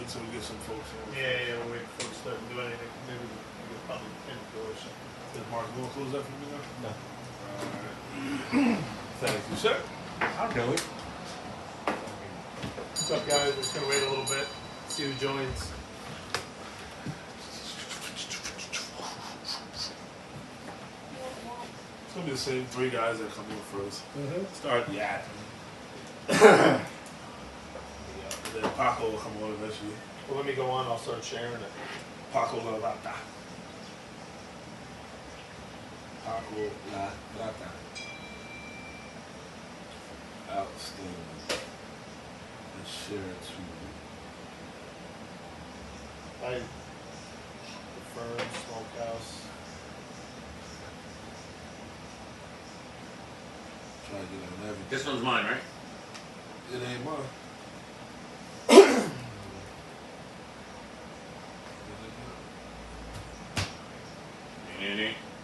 until we get some folks on. Yeah, we'll wait for folks to do anything. Maybe we could probably pin it or something. Is Mark going to close that for me now? No. Alright. Thank you, sir. I'll do it. What's up, guys? We're just going to wait a little bit, see who joins. It's going to be the same 3 guys that come in first. Start yapping. Then Paco will come on eventually. Well, let me go on. I'll start sharing it. Paco La Rata. Paco La Rata. Outstanding. Let's share it to I the Fern Smokehouse. try to get on everything. This one's mine, right? It ain't mine.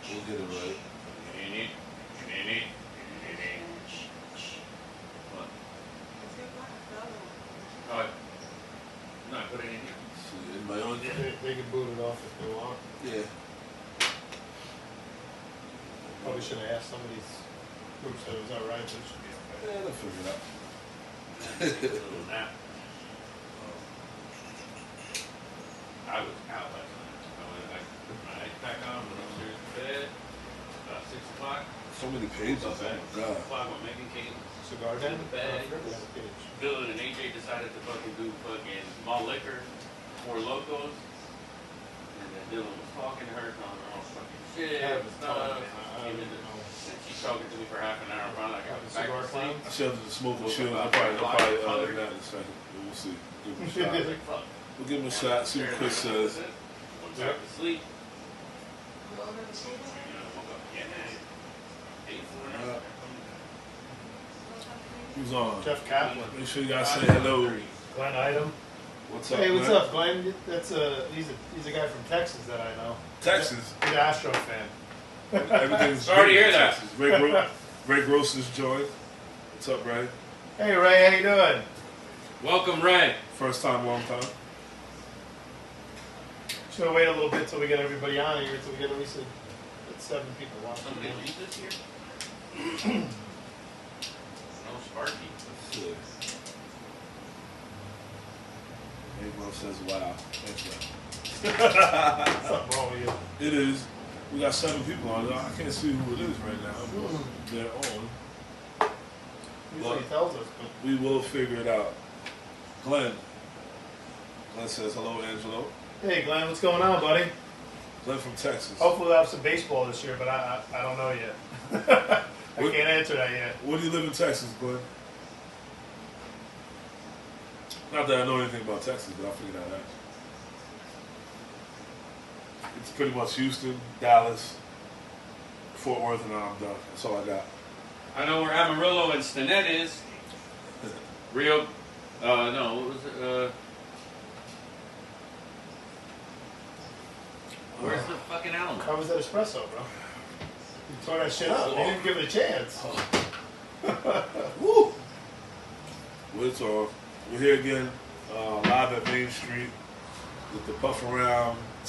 We'll get it right. What? Oh, no, I put it in here. See, anybody on there? They can boot it off if they want. Yeah. Probably should have asked some of these groups that it was alright, but it should be okay. Yeah, they'll figure it out. A little nap. I was out last night. I put my ice pack on, went upstairs to bed. About 6 o'clock. So many pages. Oh my 6 god. o'clock when Megan came. Cigar In the bag. page. Bill and AJ decided to fucking do fucking malt liquor, 4 locos. And then Dylan was talking to her, telling her all fucking shit and stuff. And she's talking to me for half an hour. Finally, I got back to sleep. I should have the smoking shield. I'll probably that in a second. We'll see. Give him a shot. Fuck. We'll give him a shot, see what Chris says. Went back to sleep. Woke up, Who's on? Jeff Kaplan. Make sure you guys say hello. Glenn Item. What's up, Hey, what's Glenn? up, Glenn? That's he's a guy from Texas that I know. Texas. He's an Astro fan. Everything's Sorry to great hear in that. Texas. Ray Gross is joined. What's up, Ray? Hey, Ray, how you doing? Welcome, Ray. First time, long time. Just gonna wait a little bit till we get everybody on here, till we get at least 7 people watching. Somebody read this here? No Sparky. Let's see. Everyone says, wow. Thank you. Something wrong with you. It is. We got 7 people on. I can't see who it is right now, but they're on. Usually he tells us, but We will figure it out. Glenn. Glenn says, hello, Angelo. hey, Glenn, what's going on, buddy? Glenn from Texas. Hopefully we'll have some baseball this year, but I don't know yet. I can't answer that yet. Where do you live in Texas, Glenn? Not that I know anything about Texas, but I'll figure that out. It's pretty much Houston, Dallas, Fort Worth, and I'm done. That's all I got. I know where Amarillo and Stinnett is. Rio, no, what was it? Where's the fucking Alamo? How was that espresso, bro? You tore that shit up. You didn't give it a chance. Woo! Well, it's off. We're here again, live at Main Street with the Puff Around /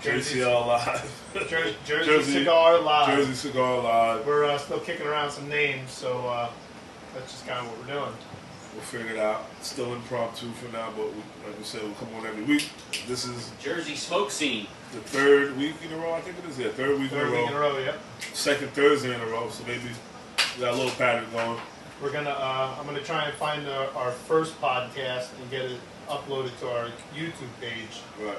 JCL Live. Jersey Cigar Live. Jersey Cigar Live. We're still kicking around some names, so that's just kind of what we're doing. We'll figure it out. Still impromptu for now, but like we said, we'll come on every week. This is Jersey Smoke Scene. the 3rd week in a row, I think it is. Yeah, 3rd week Third week in a row, yep. 2nd Thursday in a row, so maybe we got a little pattern going. We're gonna. I'm gonna try and find our first podcast and get it uploaded to our YouTube page. Right.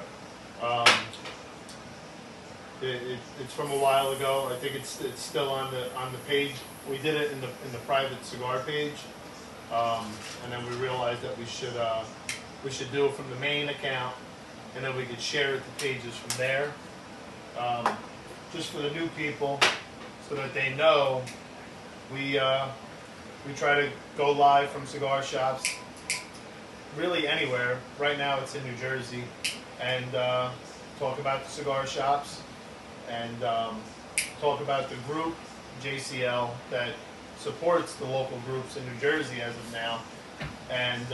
It's from a while ago. I think it's still on the page. We did it in the private cigar page, and then we realized that we should do it from the main account, and then we could share it to pages from there, just for the new people, so that they know we try to go live from cigar shops, really anywhere. Right now it's in New Jersey, and talk about the cigar shops, and talk about the group JCL that supports the local groups in New Jersey as of now, and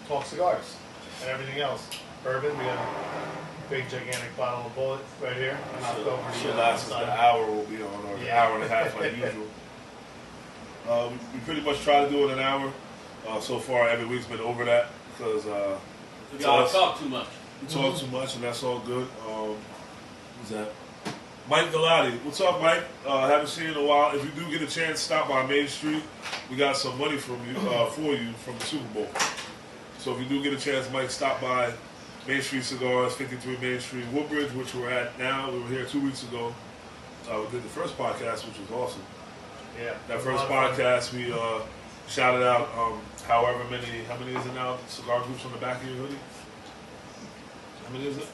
talk cigars and everything else. Bourbon, we got a big gigantic bottle of Bullet right here. Knocked over the Should last us side. the hour we'll be on, or an hour and a half like usual. We pretty much try to do it in an hour. So far, every week's been over that because Y'all talk too much. we talk too much, and that's all good. Who's that? Mike Galati. What's up, Mike? Haven't seen you in a while. If you do get a chance, stop by Main Street. We got some money from you for you from the Super Bowl. So if you do get a chance, Mike, stop by Main Street Cigars, 53 Main Street, Woodbridge, which we're at now. We were here 2 weeks ago. We did the first podcast, which was awesome. Yeah. That first podcast, we shouted out how many is it now? Cigar groups on the back of your hoodie? How many is it?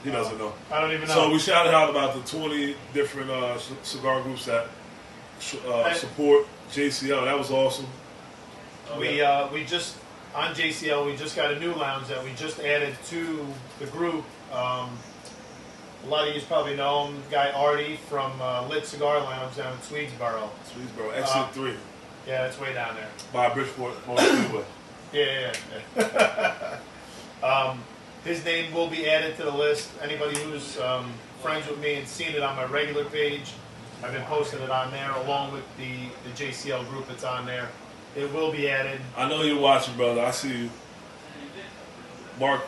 He doesn't know. I don't even know. So we shouted out about the 20 different cigar groups that support JCL. That was awesome. We just on JCL we just got a new lounge that we just added to the group. A lot of you probably know him, guy Artie from Lit Cigar Lounge down in Swedesboro. Swedesboro, exit 3 Yeah, it's way down there. by Bridgeport Motor Speedway. Yeah. His name will be added to the list. Anybody who's friends with me and seen it on my regular page, I've been posting it on there along with the JCL group that's on there. It will be added. I know you're watching, brother. I see you. Mark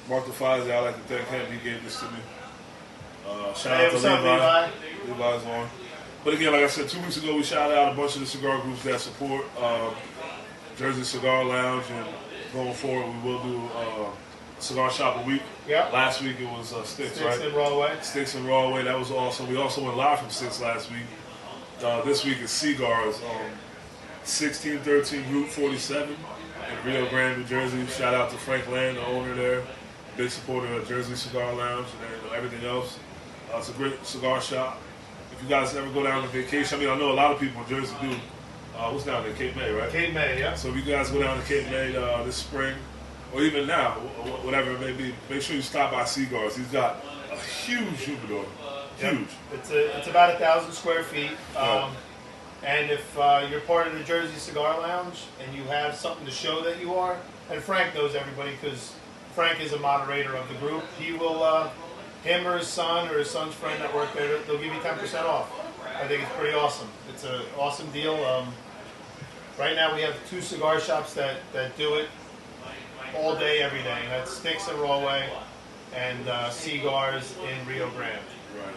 DeFazio, I'd like to thank him. He gave this to me. Shout out to what's up, Levi. Levi's on. But again, like I said, 2 weeks ago, we shouted out a bunch of the cigar groups that support Jersey Cigar Lounge, and going forward, we will do a cigar shop a week. Yeah. Last week it was Sticks, right? Sticks in Rawway. Sticks in Rawway. That was awesome. We also went live from Sticks last week. This week is Cigars, 1613 Route 47 in Rio Grande, New Jersey. Shout out to Frank Land, the owner there, big supporter of Jersey Cigar Lounge and everything else. It's a great cigar shop. If you guys ever go down on vacation, I mean, I know a lot of people in Jersey do. What's down there? Cape May, right? Cape May, yeah. So if you guys go down to Cape May this spring, or even now, whatever it may be, make sure you stop by Cigars. He's got a huge humidor. Huge. Yep. It's about 1,000 square feet. Right. And if you're part of the Jersey Cigar Lounge and you have something to show that you are, and Frank knows everybody because Frank is a moderator of the group, he will, him or his son's friend that work there, they'll give you 10% off. I think it's pretty awesome. It's an awesome deal. Right now we have 2 cigar shops that do it all day, every day. And that's Sticks in Rawway and Cigars in Rio Grande. Right.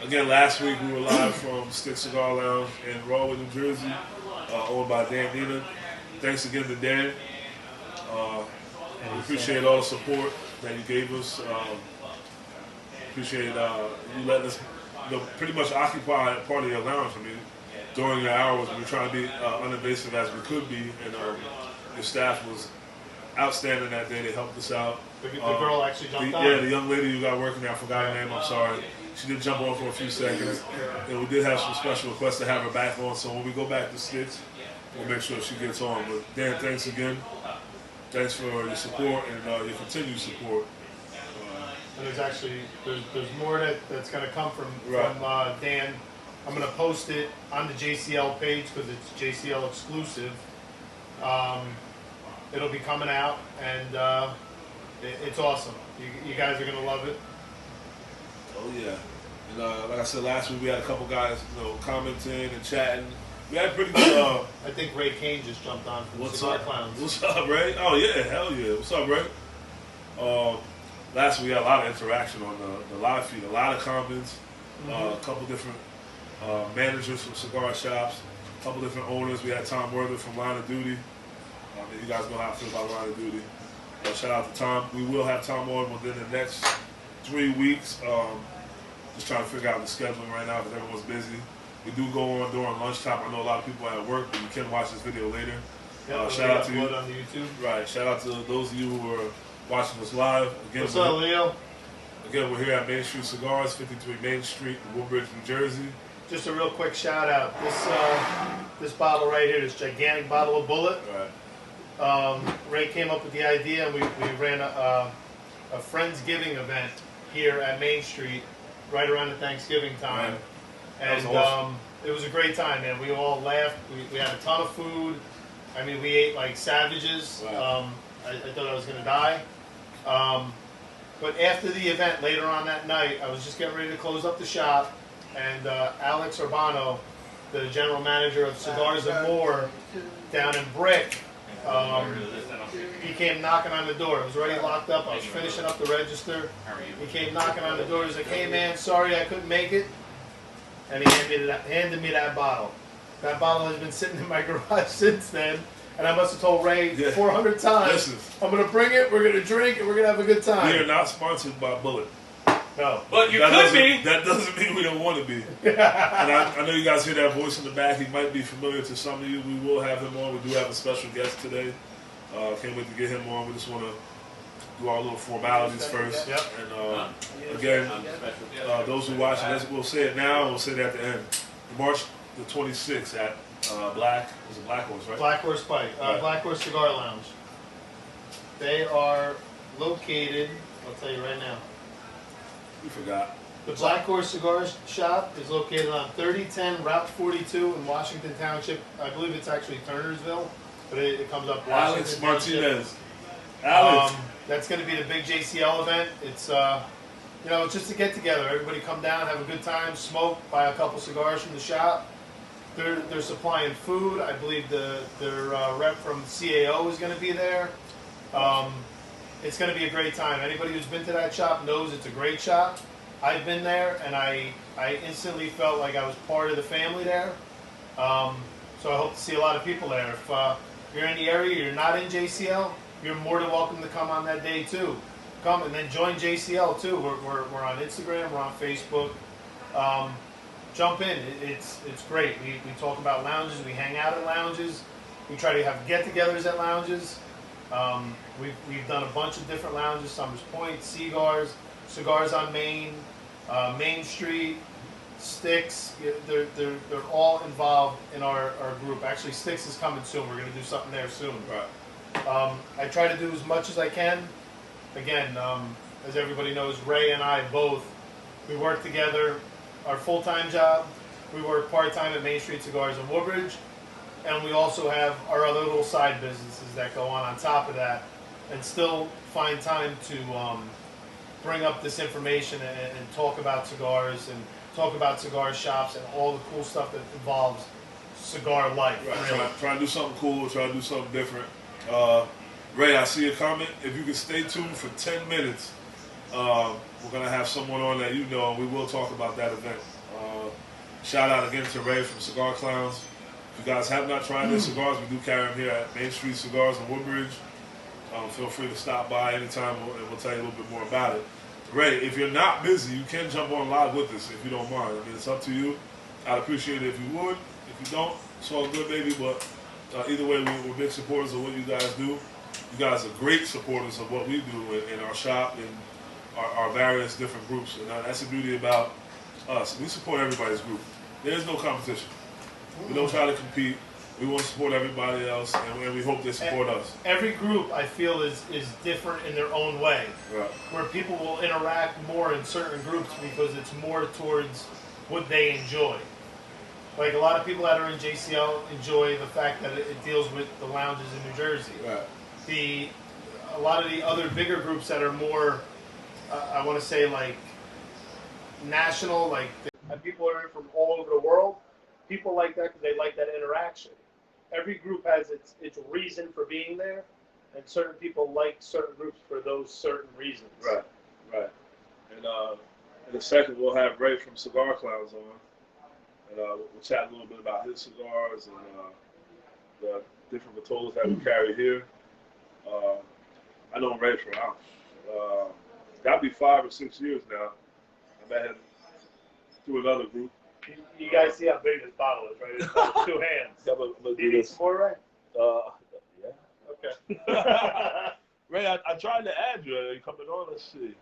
And again, last week we were live from Stick Cigar Lounge in Rawway, New Jersey, owned by Dan Nina. Thanks again to Dan. We appreciate all the support that you gave us. Appreciate you letting us pretty much occupy part of your lounge. I mean, during the hours we were trying to be uninvasive as we could be, and your staff was outstanding that day. They helped us out. The girl actually jumped on. Yeah, the young lady you got working there, I forgot her name, I'm sorry. She did jump on for a few seconds. And we did have some special requests to have her back on, so when we go back to Sticks, we'll make sure she gets on. But Dan, thanks again. Thanks for your support and your continued support. And there's more that's going to come from Dan. I'm going to post it on the JCL page because it's JCL exclusive. It'll be coming out, and it's awesome. You guys are going to love it. Oh yeah, and like I said last week, we had a couple guys, commenting and chatting. We had pretty good. I think Ray Kane just jumped on from What's Cigar up? Clowns. What's up, Ray? Oh yeah, hell yeah. What's up, Ray? Last week we had a lot of interaction on the live feed, a lot of comments, a couple different managers from cigar shops, a couple different owners. We had Tom Worther from Line of Duty. You guys know how I feel about Line of Duty. Shout out to Tom. We will have Tom on within the next 3 weeks. Just trying to figure out the scheduling right now because everyone's busy. We do go on during lunchtime. I know a lot of people are at work, but you can watch this video later. Shout out to you. On the YouTube. Right. Shout out to those of you who are watching us live. Again, What's up, Leo? Again, we're here at Main Street Cigars, 53 Main Street in Woodbridge, New Jersey. Just a real quick shout out. This bottle right here, this gigantic bottle of Bullet. Right. Ray came up with the idea, and we ran a Friendsgiving event here at Main Street right around the Thanksgiving time. Right. And awesome. it was a great time, man. We all laughed. We had a ton of food. I mean, we ate like savages. Wow. I thought I was gonna die. But after the event, later on that night, I was just getting ready to close up the shop, and Alex Urbano, the general manager of Cigars and More down in Brick, he came knocking on the door. It was already locked up. I was finishing up the register. He came knocking on the door. He's like, "Hey man, sorry I couldn't make it." And he handed me that bottle. That bottle has been sitting in my garage since then. And I must have told Ray 400 times, Listen, I'm going to bring it, we're going to drink, and we're going to have a good time. we are not sponsored by Bullet. No. But you could be. That doesn't mean we don't want to be. And I know you guys hear that voice in the back. He might be familiar to some of you. We will have him on. We do have a special guest today. Can't wait to get him on. We just want to do our little formalities first. Yep. And again, those who watch it, we'll say it now and we'll say it at the end. March the 26th at Black Horse, right? Black Horse Pike, Right. Black Horse Cigar Lounge. They are located, I'll tell you right now. We forgot. The Black Horse Cigar Shop is located on 3010 Route 42 in Washington Township. I believe it's actually Turnersville, but it comes up Washington Alex Township. Martinez. Alex. That's going to be the big JCL event. It's it's just a get together. Everybody come down, have a good time, smoke, buy a couple cigars from the shop. They're supplying food. I believe their rep from CAO is going to be there. It's going to be a great time. Anybody who's been to that shop knows it's a great shop. I've been there, and I instantly felt like I was part of the family there. So I hope to see a lot of people there. If you're in the area, you're not in JCL, you're more than welcome to come on that day too. Come and then join JCL too. We're on Instagram, we're on Facebook. Jump in. It's great. We talk about lounges. We hang out at lounges. We try to have get-togethers at lounges. We've done a bunch of different lounges. Summers Point, Cigars, Cigars on Main, Main Street, Sticks. They're all involved in our group. Actually, Sticks is coming soon. We're going to do something there soon. Right. I try to do as much as I can. Again, as everybody knows, Ray and I both, we work together. Our full-time job, we work part-time at Main Street Cigars in Woodbridge, and we also have our other little side businesses that go on top of that, and still find time to bring up this information and talk about cigars and talk about cigar shops and all the cool stuff that involves cigar life. Right. Really. Try to do something cool, try to do something different. Ray, I see a comment. If you can stay tuned for 10 minutes, we're going to have someone on that you know, and we will talk about that event. Shout out again to Ray from Cigar Clowns. If you guys have not tried their cigars, we do carry them here at Main Street Cigars in Woodbridge. Feel free to stop by anytime, and we'll tell you a little bit more about it. Ray, if you're not busy, you can jump on live with us if you don't mind. I mean, it's up to you. I'd appreciate it if you would. If you don't, it's all good, baby. But either way, we're big supporters of what you guys do. You guys are great supporters of what we do in our shop and our various different groups. And that's the beauty about us. We support everybody's group. There's no competition. We don't try to compete. We want to support everybody else, and we hope they support us. Every group, I feel, is different in their own way. Right. Where people will interact more in certain groups because it's more towards what they enjoy. Like a lot of people that are in JCL enjoy the fact that it deals with the lounges in New Jersey. Right. A lot of the other bigger groups that are more, I want to say like national, like people are in from all over the world. People like that because they like that interaction. Every group has its reason for being there, and certain people like certain groups for those certain reasons. Right. Right. And in a second, we'll have Ray from Cigar Clowns on. And we'll chat a little bit about his cigars and the different Vitolas that we carry here. I know Ray for got to be 5 or 6 years now. I met him through another group. You guys see how big this bottle is, right? It's like 2 hands. Do Do you need support, Ray? Yeah. Okay. Ray, I tried to add you. Are you coming on? Let's see.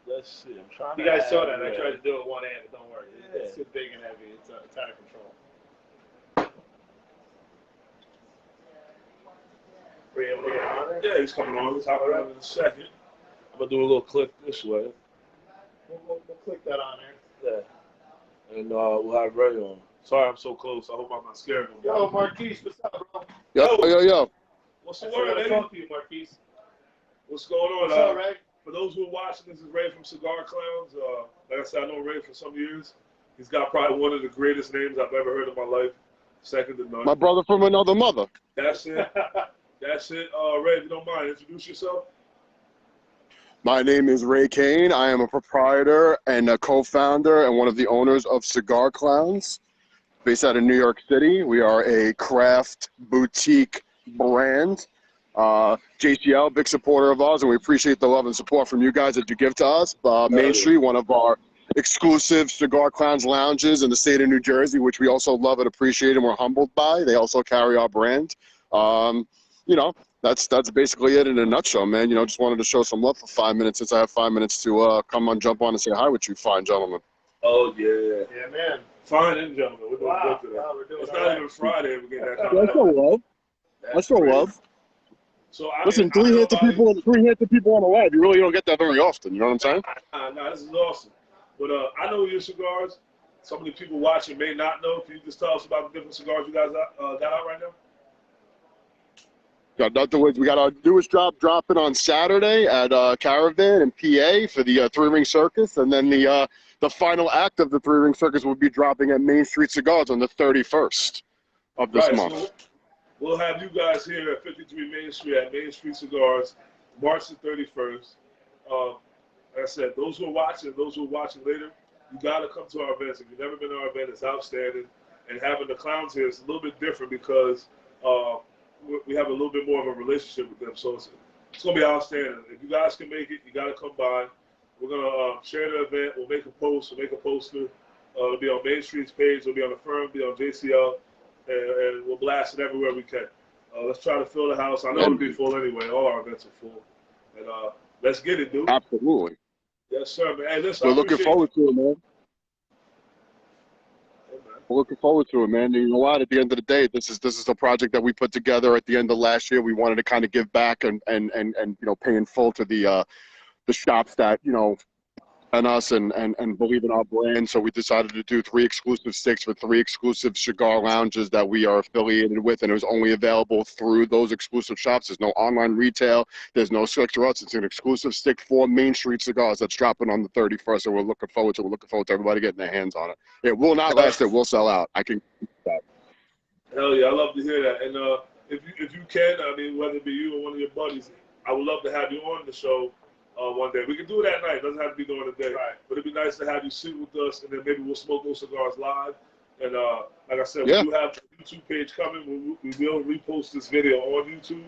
I'm trying to. You guys saw add that. you. I tried to do it one-handed. Don't worry. Yeah. It's too big and heavy. It's out of control. Were you able to get him on there? Yeah, he's coming on. We'll talk about it in a second. I'm going to do a little click this way. We'll click that on there. Yeah. And we'll have Ray on. Sorry I'm so close. I hope I'm not scaring him. Yo, Marquise, what's up? Yo. What's the I word, forgot to man? talk to you, Marquise. What's going on? What's up, Ray? For those who are watching, this is Ray from Cigar Clowns. Like I said, I know Ray for some years. He's got probably one of the greatest names I've ever heard in my life. Second to none. My brother from another mother. That's it. That's it. Ray, if you don't mind, introduce yourself. My name is Ray Kane. I am a proprietor and a co-founder and one of the owners of Cigar Clowns, based out of New York City. We are a craft boutique brand. JCL, big supporter of ours, and we appreciate the love and support from you guys that you give to us. Main Street, one of our exclusive Cigar Clowns lounges in the state of New Jersey, which we also love and appreciate and we're humbled by. They also carry our brand. You know, that's basically it in a nutshell, man. You know, just wanted to show some love for 5 minutes since I have 5 minutes to jump on and say hi with you fine gentlemen. Oh, yeah. Yeah, man. Fine and gentlemen. We're doing Wow. good today. Wow, we're doing It's all not right. even Friday. We're getting that I kind show of love. I show love. So Listen, three-handed people on the live. You really don't get that very often. You know what I'm saying? Nah, this is awesome. But I know your cigars. Some of the people watching may not know. Can you just tell us about the different cigars you guys got out right now? We got our newest dropping on Saturday at Caravan in PA for the three-ring circus, and then the final act of the three-ring circus will be dropping at Main Street Cigars on the 31st of this month. So we'll have you guys here at 53 Main Street at Main Street Cigars, March the 31st. Like I said, those who are watching later, you got to come to our events. If you've never been to our event, it's outstanding. And having the clowns here is a little bit different because we have a little bit more of a relationship with them. So it's going to be outstanding. If you guys can make it, you got to come by. We're going to share the event. We'll make a post. We'll make a poster. It'll be on Main Street's page. It'll be on the firm. It'll be on JCL. And we'll blast it everywhere we can. Let's try to fill the house. I know it'll be full anyway. All our events are full. And let's get it, dude. Absolutely. Yes, sir, man. Hey, listen, we're looking forward to it, man. We're looking forward to it, man. You know what? At the end of the day, this is a project that we put together at the end of last year. We wanted to kind of give back and you know, pay in full to the shops that, you know, and us and believe in our brand. So we decided to do 3 exclusive sticks for 3 exclusive cigar lounges that we are affiliated with, and it was only available through those exclusive shops. There's no online retail. There's no slicks or else. It's an exclusive stick for Main Street Cigars that's dropping on the 31st. So we're looking forward to everybody getting their hands on it. It will not last. It will sell out. I can that. Hell yeah, I love to hear that. And if you can, I mean, whether it be you or one of your buddies, I would love to have you on the show one day. We can do it at night. It doesn't have to be during the day. Right. But it'd be nice to have you sit with us, and then maybe we'll smoke those cigars live. And like I said, yeah. we do have a YouTube page coming. We will repost this video on YouTube.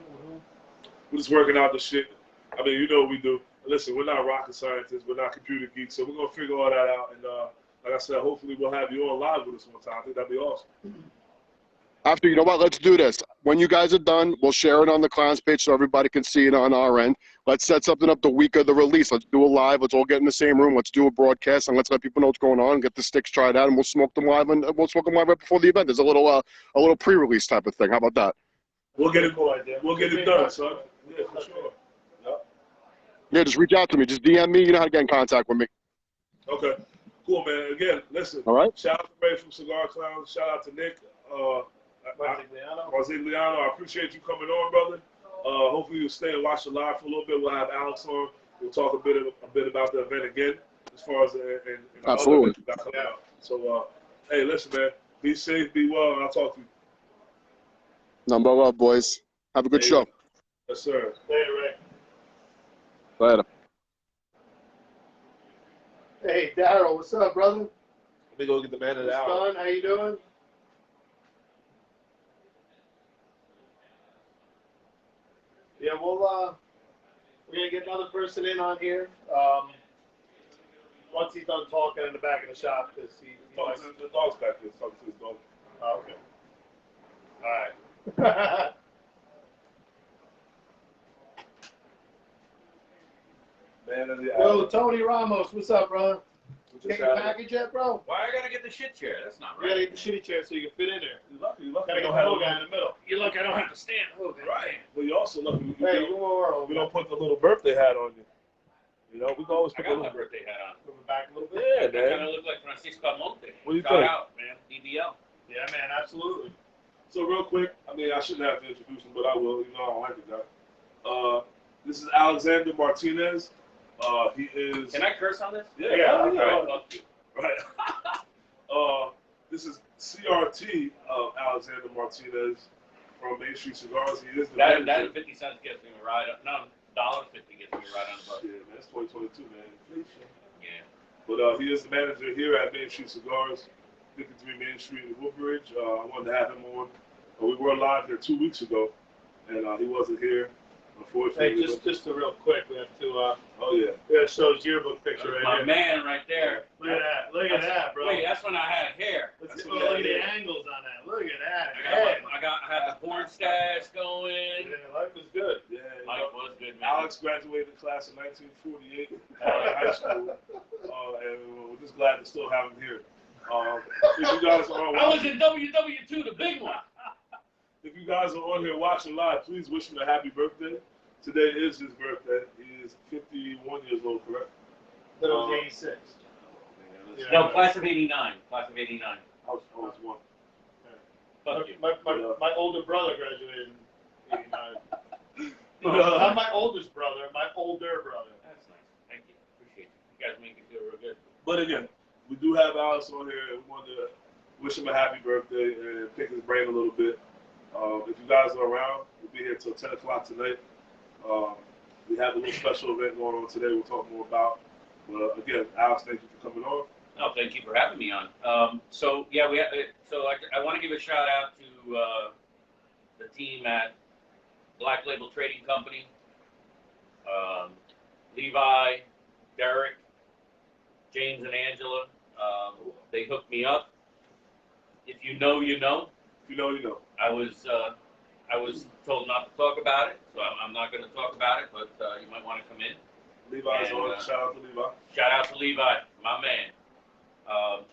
We're just working out the shit. I mean, you know what we do. Listen, we're not rocket scientists. We're not computer geeks. So we're going to figure all that out. And like I said, hopefully we'll have you on live with us one time. I think that'd be awesome. After, you know what, let's do this. When you guys are done, we'll share it on the Clowns page so everybody can see it on our end. Let's set something up the week of the release. Let's do a live. Let's all get in the same room. Let's do a broadcast, and let's let people know what's going on. Get the sticks tried out, and we'll smoke them live. And we'll smoke them live right before the event. There's a little pre-release type of thing. How about that? We'll get it. We'll get it done, son. Yeah, for sure. Yep. Yeah, just reach out to me. Just DM me. You know how to get in contact with me. Okay. Cool, man. Again, listen. All right. Shout out to Ray from Cigar Clowns. Shout out to Nick. Marzigliano, I appreciate you coming on, brother. Hopefully you'll stay and watch the live for a little bit. We'll have Alex on. We'll talk a bit about the event again, as far as and absolutely. Other that coming out. So, hey, listen, man. Be safe, be well, and I'll talk to you. Number love, boys. Have a good show. Yes, sir. Later, Ray. Later. Hey, Daryl, what's up, brother? Let me go get the man of the hour. Son, how you doing? Yeah, we're gonna get another person in on here. Once he's done talking in the back of the shop, because the dog's back there. Talk to his dog. Oh, okay. All right. Man of the Yo, hour. Tony Ramos, what's up, brother? Get your package yet, bro? Why I gotta get the shit chair? That's not You gotta right. get the shitty chair so you can fit in there. You're lucky. You Gotta get the little guy in the middle. You look, I don't have to stand. Oh, Right. But you also lucky. Hey, you are. We don't put the little birthday hat on you. You know, we can always I put got the my little. birthday hat on. From the back a little bit. Yeah, I kind man. of look like Francisco Monte. What do you Shout think? out, man. DBL. Yeah, man, absolutely. So real quick, I mean, I shouldn't have to introduce him, but I will. You know, I don't like the guy. This is Alexander Martinez. He is. Can I curse on this? Yeah, Yeah, yeah. Fuck you. Right. This is CRT of Alexander Martinez from Main Street Cigars. He is the That manager. 50 cents gets me right up. No, $1.50 gets me right on the bus. Yeah, man, it's 2022, man. Inflation. Yeah. But he is the manager here at Main Street Cigars, 53 Main Street in Woodbridge. I wanted to have him on. We were live here 2 weeks ago, and he wasn't here, unfortunately. Hey, just a real quick, we have to Oh yeah. we gotta show his yearbook picture That's right my here. man right there. Look at that. Look at that, bro. Wait, that's when I had hair. Let's That's go what look that at the is. angles on that. Look at that. I had the porn stash going. Yeah, life is good. Yeah. Life was good, man. Alex graduated class in 1948 high school, and we're just glad to still have him here. If you guys are I was watching, in WW2, the big one. if you guys are on here watching live, please wish him a happy birthday. Today is his birthday. He is 51 years old, correct? Little 86. Yeah. No, class of 89. Class of 89. I was one. Fuck you. My older brother graduated in 89. Not my oldest brother, my older brother. That's nice. Thank you. Appreciate it. You guys make it feel real good. But again, we do have Alex on here, and we wanted to wish him a happy birthday and pick his brain a little bit. If you guys are around, we'll be here till 10 o'clock tonight. We have a little special event going on today we'll talk more about. But again, Alex, thank you for coming on. No, thank you for having me on. So yeah, I want to give a shout out to the team at Black Label Trading Company, Levi, Derek, James, and Angela. They hooked me up. If you know, you know. If you know, you know. I was told not to talk about it, so I'm not going to talk about it. But you might want to come in. Levi's And, on. Shout out to Levi. Shout out to Levi, my man.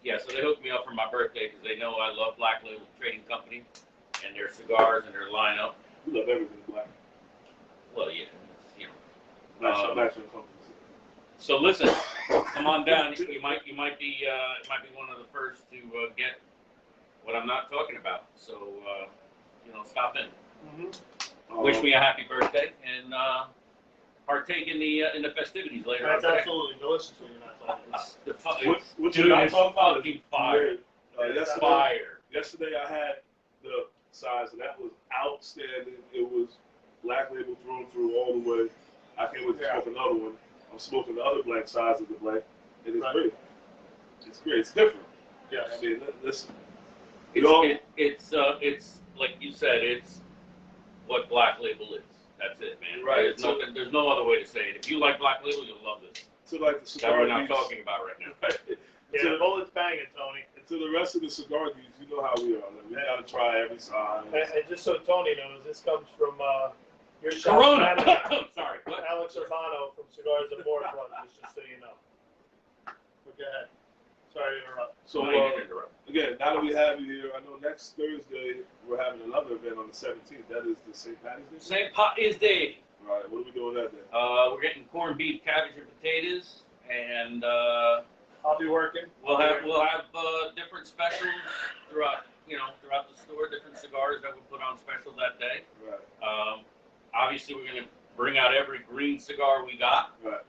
Yeah, so they hooked me up for my birthday because they know I love Black Label Trading Company and their cigars and their lineup. We love everything black. Well, yeah, you know. Nice companies. So listen, come on down. You might be one of the first to get what I'm not talking about. So stop in. Mm-hmm. Wish me a happy birthday and partake in the festivities later on That's today. absolutely delicious when you're not talking. What Dude, you not it's talking about? fucking fire. Yesterday I had the size, and that was outstanding. It was Black Label through and through all the way. I can't wait to smoke another one. I'm smoking the other black size of the black, and it's great. It's great. It's different. Yes. I mean, listen. It's like you said, it's what Black Label is. That's it, man. Right. There's no other way to say it. If you like Black Label, you'll love this. To like the That cigar we're not geeks, talking about right now. Yeah, the bullet's banging, Tony. and to the rest of the cigar geeks, you know how we are. Like, we gotta try every size. And just so Tony knows, this comes from your shop Corona. manager, Sorry. What? Alex Urbano from Cigars and More Front, just so you know. But go ahead. Sorry to interrupt. So No, you didn't interrupt. again, now that we have you here, I know next Thursday we're having another event on the 17th. That is the St. Patty's Day. St. Patty's Day. Right. What are we doing that day? We're getting corned beef, cabbage, and potatoes, and I'll be working. we'll have different specials throughout the store. Different cigars that we put on special that day. Right. Obviously, we're going to bring out every green cigar we got. Right.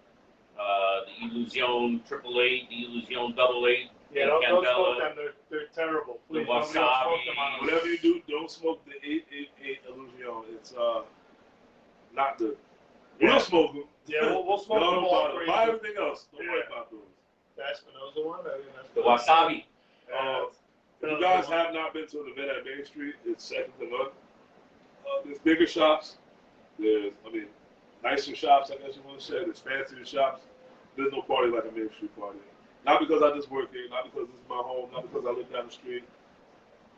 The Illusion 888, the Illusion 888. Yeah, don't smoke them. They're terrible. The Please, don't smoke wasabi. them on Whatever you do, don't smoke the 888 Illusion. It's not good. Yeah. We'll smoke them. Yeah, we'll smoke them all for you. Buy everything else. Don't worry about those. The Espinosa one? I mean, that's The wasabi. If you guys have not been to an event at Main Street, it's second to none. There's bigger shops. There's, nicer shops, I guess you want to say. There's fancier shops. There's no party like a Main Street party. Not because I just work here, not because this is my home, not because I live down the street.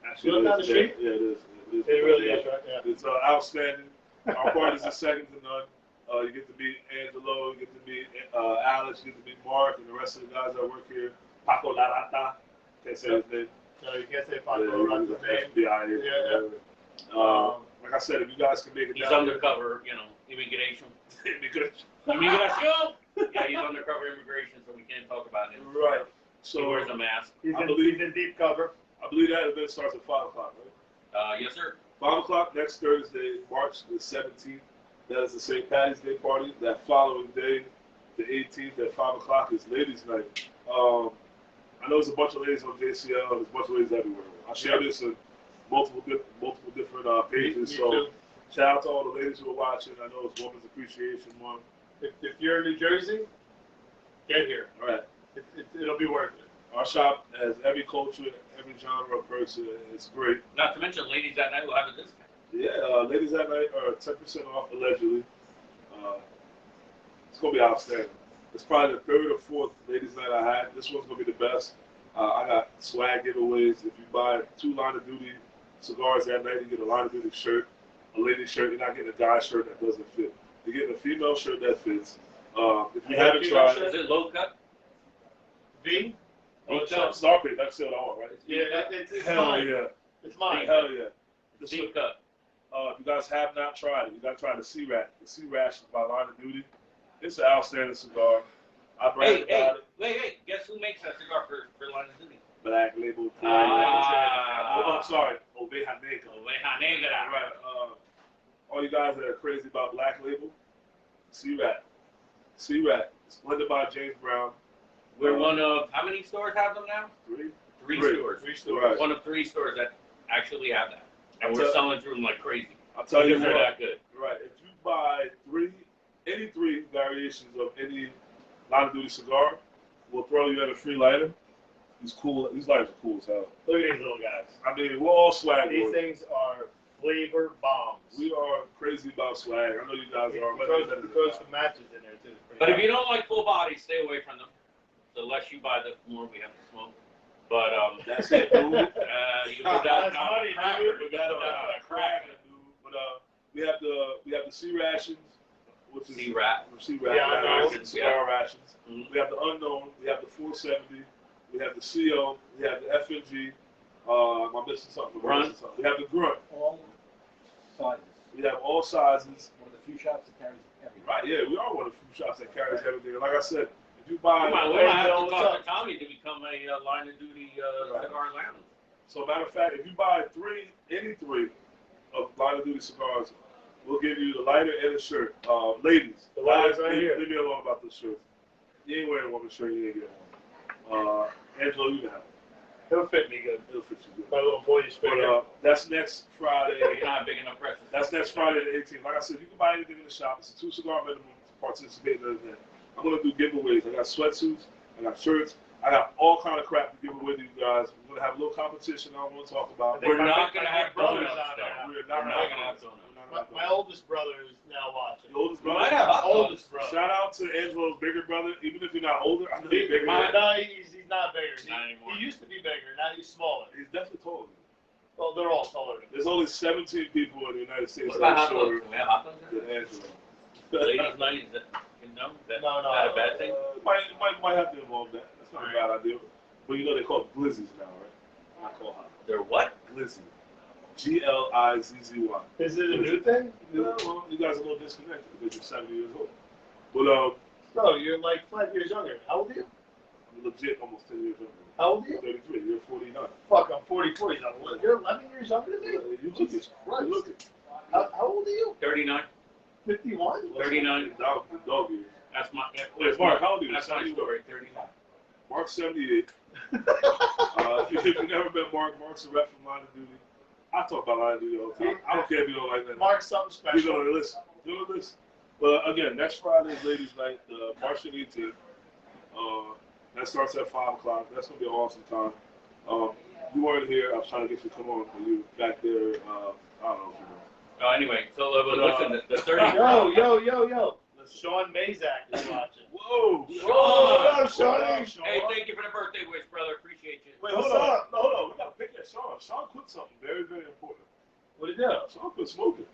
Actually, You live down the street? Yeah, it is. It really is, right? Yeah. It's outstanding. Our parties are second to none. You get to meet Angelo, you get to meet Alex, you get to meet Mark, and the rest of the guys that work here. Paco Larata, can't say his name. No, you can't say Paco Larata's name. Yeah. Like I said, if you guys can make it He's down undercover, immigration. there, Immigration? Yeah, he's undercover immigration, so we can't talk about him. right. He So wears a mask. He's I in believe- deep cover. I believe that event starts at 5 o'clock, right? Yes, sir. 5 o'clock next Thursday, March the 17th. That is the St. Patty's Day party. That following day, the 18th at 5 o'clock is Ladies' Night. I know there's a bunch of ladies on JCL. There's a bunch of ladies everywhere. I share this in multiple different pages. Me So too. shout out to all the ladies who are watching. I know it's Women's Appreciation Month. If you're in New Jersey, get here. All right. It'll be worth it. Our shop has every culture, every genre of person. It's great. Not to mention, ladies that night will have a discount. Yeah, ladies that night are 10% off allegedly. It's gonna be outstanding. It's probably the third or fourth ladies night I had. This one's gonna be the best. I got swag giveaways. If you buy 2 line of duty cigars that night, you get a line of duty shirt, a lady shirt. You're not getting a guy shirt that doesn't fit. You're getting a female shirt that fits. If you haven't tried, Is it low cut? V? Starpay, that's still on, right? Yeah, it's Hell mine. yeah. It's mine. Hell yeah. This Deep one- cut. If you guys have not tried it, you gotta try the C-Rat. The C-Rat is by Line of Duty. It's an outstanding cigar. I brag about it. Wait. Guess who makes that cigar for Line of Duty? Black Label. I'm sorry. Oveja Negra. Oveja Negra. Right. All you guys that are crazy about Black Label, C-Rat. C-Rat. It's blended by James Brown. We're one of, how many stores have them now? 3. Three stores. 3 stores. Right. One of 3 stores that actually have that. And I'll we're tell- selling through them like crazy. I'll tell you Because they're what. that good. Right. If you buy any 3 variations of any Line of Duty cigar, we'll throw you in a free lighter. He's cool. These lighters are cool as hell. Look at these little guys. I mean, we're all swag. These boys. things are flavor bombs. We are crazy about swag. I know you guys are. But Throw some matches in there too. But if you don't like full body, stay away from them. The less you buy, the more we have to smoke. But that's it, dude. you put that That's on money, a cracker. dude. We got to Crack, crack. dude. But we have the C rations, which is C-Rat. C-Rat Yeah, rations, yeah. cigar rations. Mhm. We have the unknown. We have the 470. We have the CO. We have the FNG. Am I missing something? Grunt. We have the grunt. All sizes. We have all sizes. One of the few shops that carries everything. Right? Yeah, we are one of the few shops that carries everything. Like I said, if you We buy, might Hey, have Bill, to what's talk up? to Tommy to become a line of duty cigar lounge. so matter of fact, if you buy any three of Line of Duty cigars, we'll give you the lighter and the shirt. Ladies, The lighter's right leave, here. leave me alone about this shirt. You ain't wearing a woman's shirt, you ain't getting one. Angelo, you can have it. It'll fit me good. It'll fit you good. My little boyish But figure. that's next Friday. You're not big enough presses. That's next Friday the 18th. Like I said, you can buy anything in the shop. It's a 2 cigar minimum to participate in the event. I'm gonna do giveaways. I got sweatsuits, I got shirts, I got all kind of crap to give away to you guys. We're gonna have a little competition I don't want to talk about. We're not going to have brothers donuts. on though. there. We're We're not not gonna have donuts. My oldest brother is now watching. The oldest We brother. might have hot dogs. Oldest brother. Shout out to Angelo's bigger brother. Even if you're not older, I know you're bigger. No, he's not bigger. Not anymore. He used to be bigger. Now he's smaller. He's definitely taller. Well, they're all taller than me. There's only 17 people in the United States What that about are hot dogs? shorter Can we have hot dogs? than Angelo. Ladies' night, is that, No, that a bad thing? Might have to involve that. That's not a bad idea. But you know they call it glizzies now, right? Not called hot. They're what? Glizzy. Glizzy. Is it a new thing? Yeah, well, you guys are a little disconnected because you're 70 years old. But No, you're like 5 years younger. How old are you? you're legit almost 10 years younger. How old are you? 33. You're 49. Fuck, I'm 44. You're 11 years younger than me? You look it. You look it. How old are you? 39. 51? 39. Dog years. That's my. Wait, Mark, how old are you? That's my 71. story. 39. Mark's 78. If you've never met Mark's a rep from Line of Duty. I talk about Line of Duty all the time. I don't care if you don't like that. Mark's something You're special. gonna listen. You're gonna listen. But again, next Friday is Ladies' Night, March 18th. That starts at 5 o'clock. That's gonna be an awesome time. You weren't here. I was trying to get you to come on, but you back there. I don't know if you know. Anyway, so listen, the 30. Yo. Sean Mazak is watching. Whoa! Sean! Sean. Hey, thank you for the birthday wish, brother. Appreciate you. Wait, hold on. No, hold on. We gotta pick that Sean. Sean quit something very, very important. What did he do? Sean quit smoking.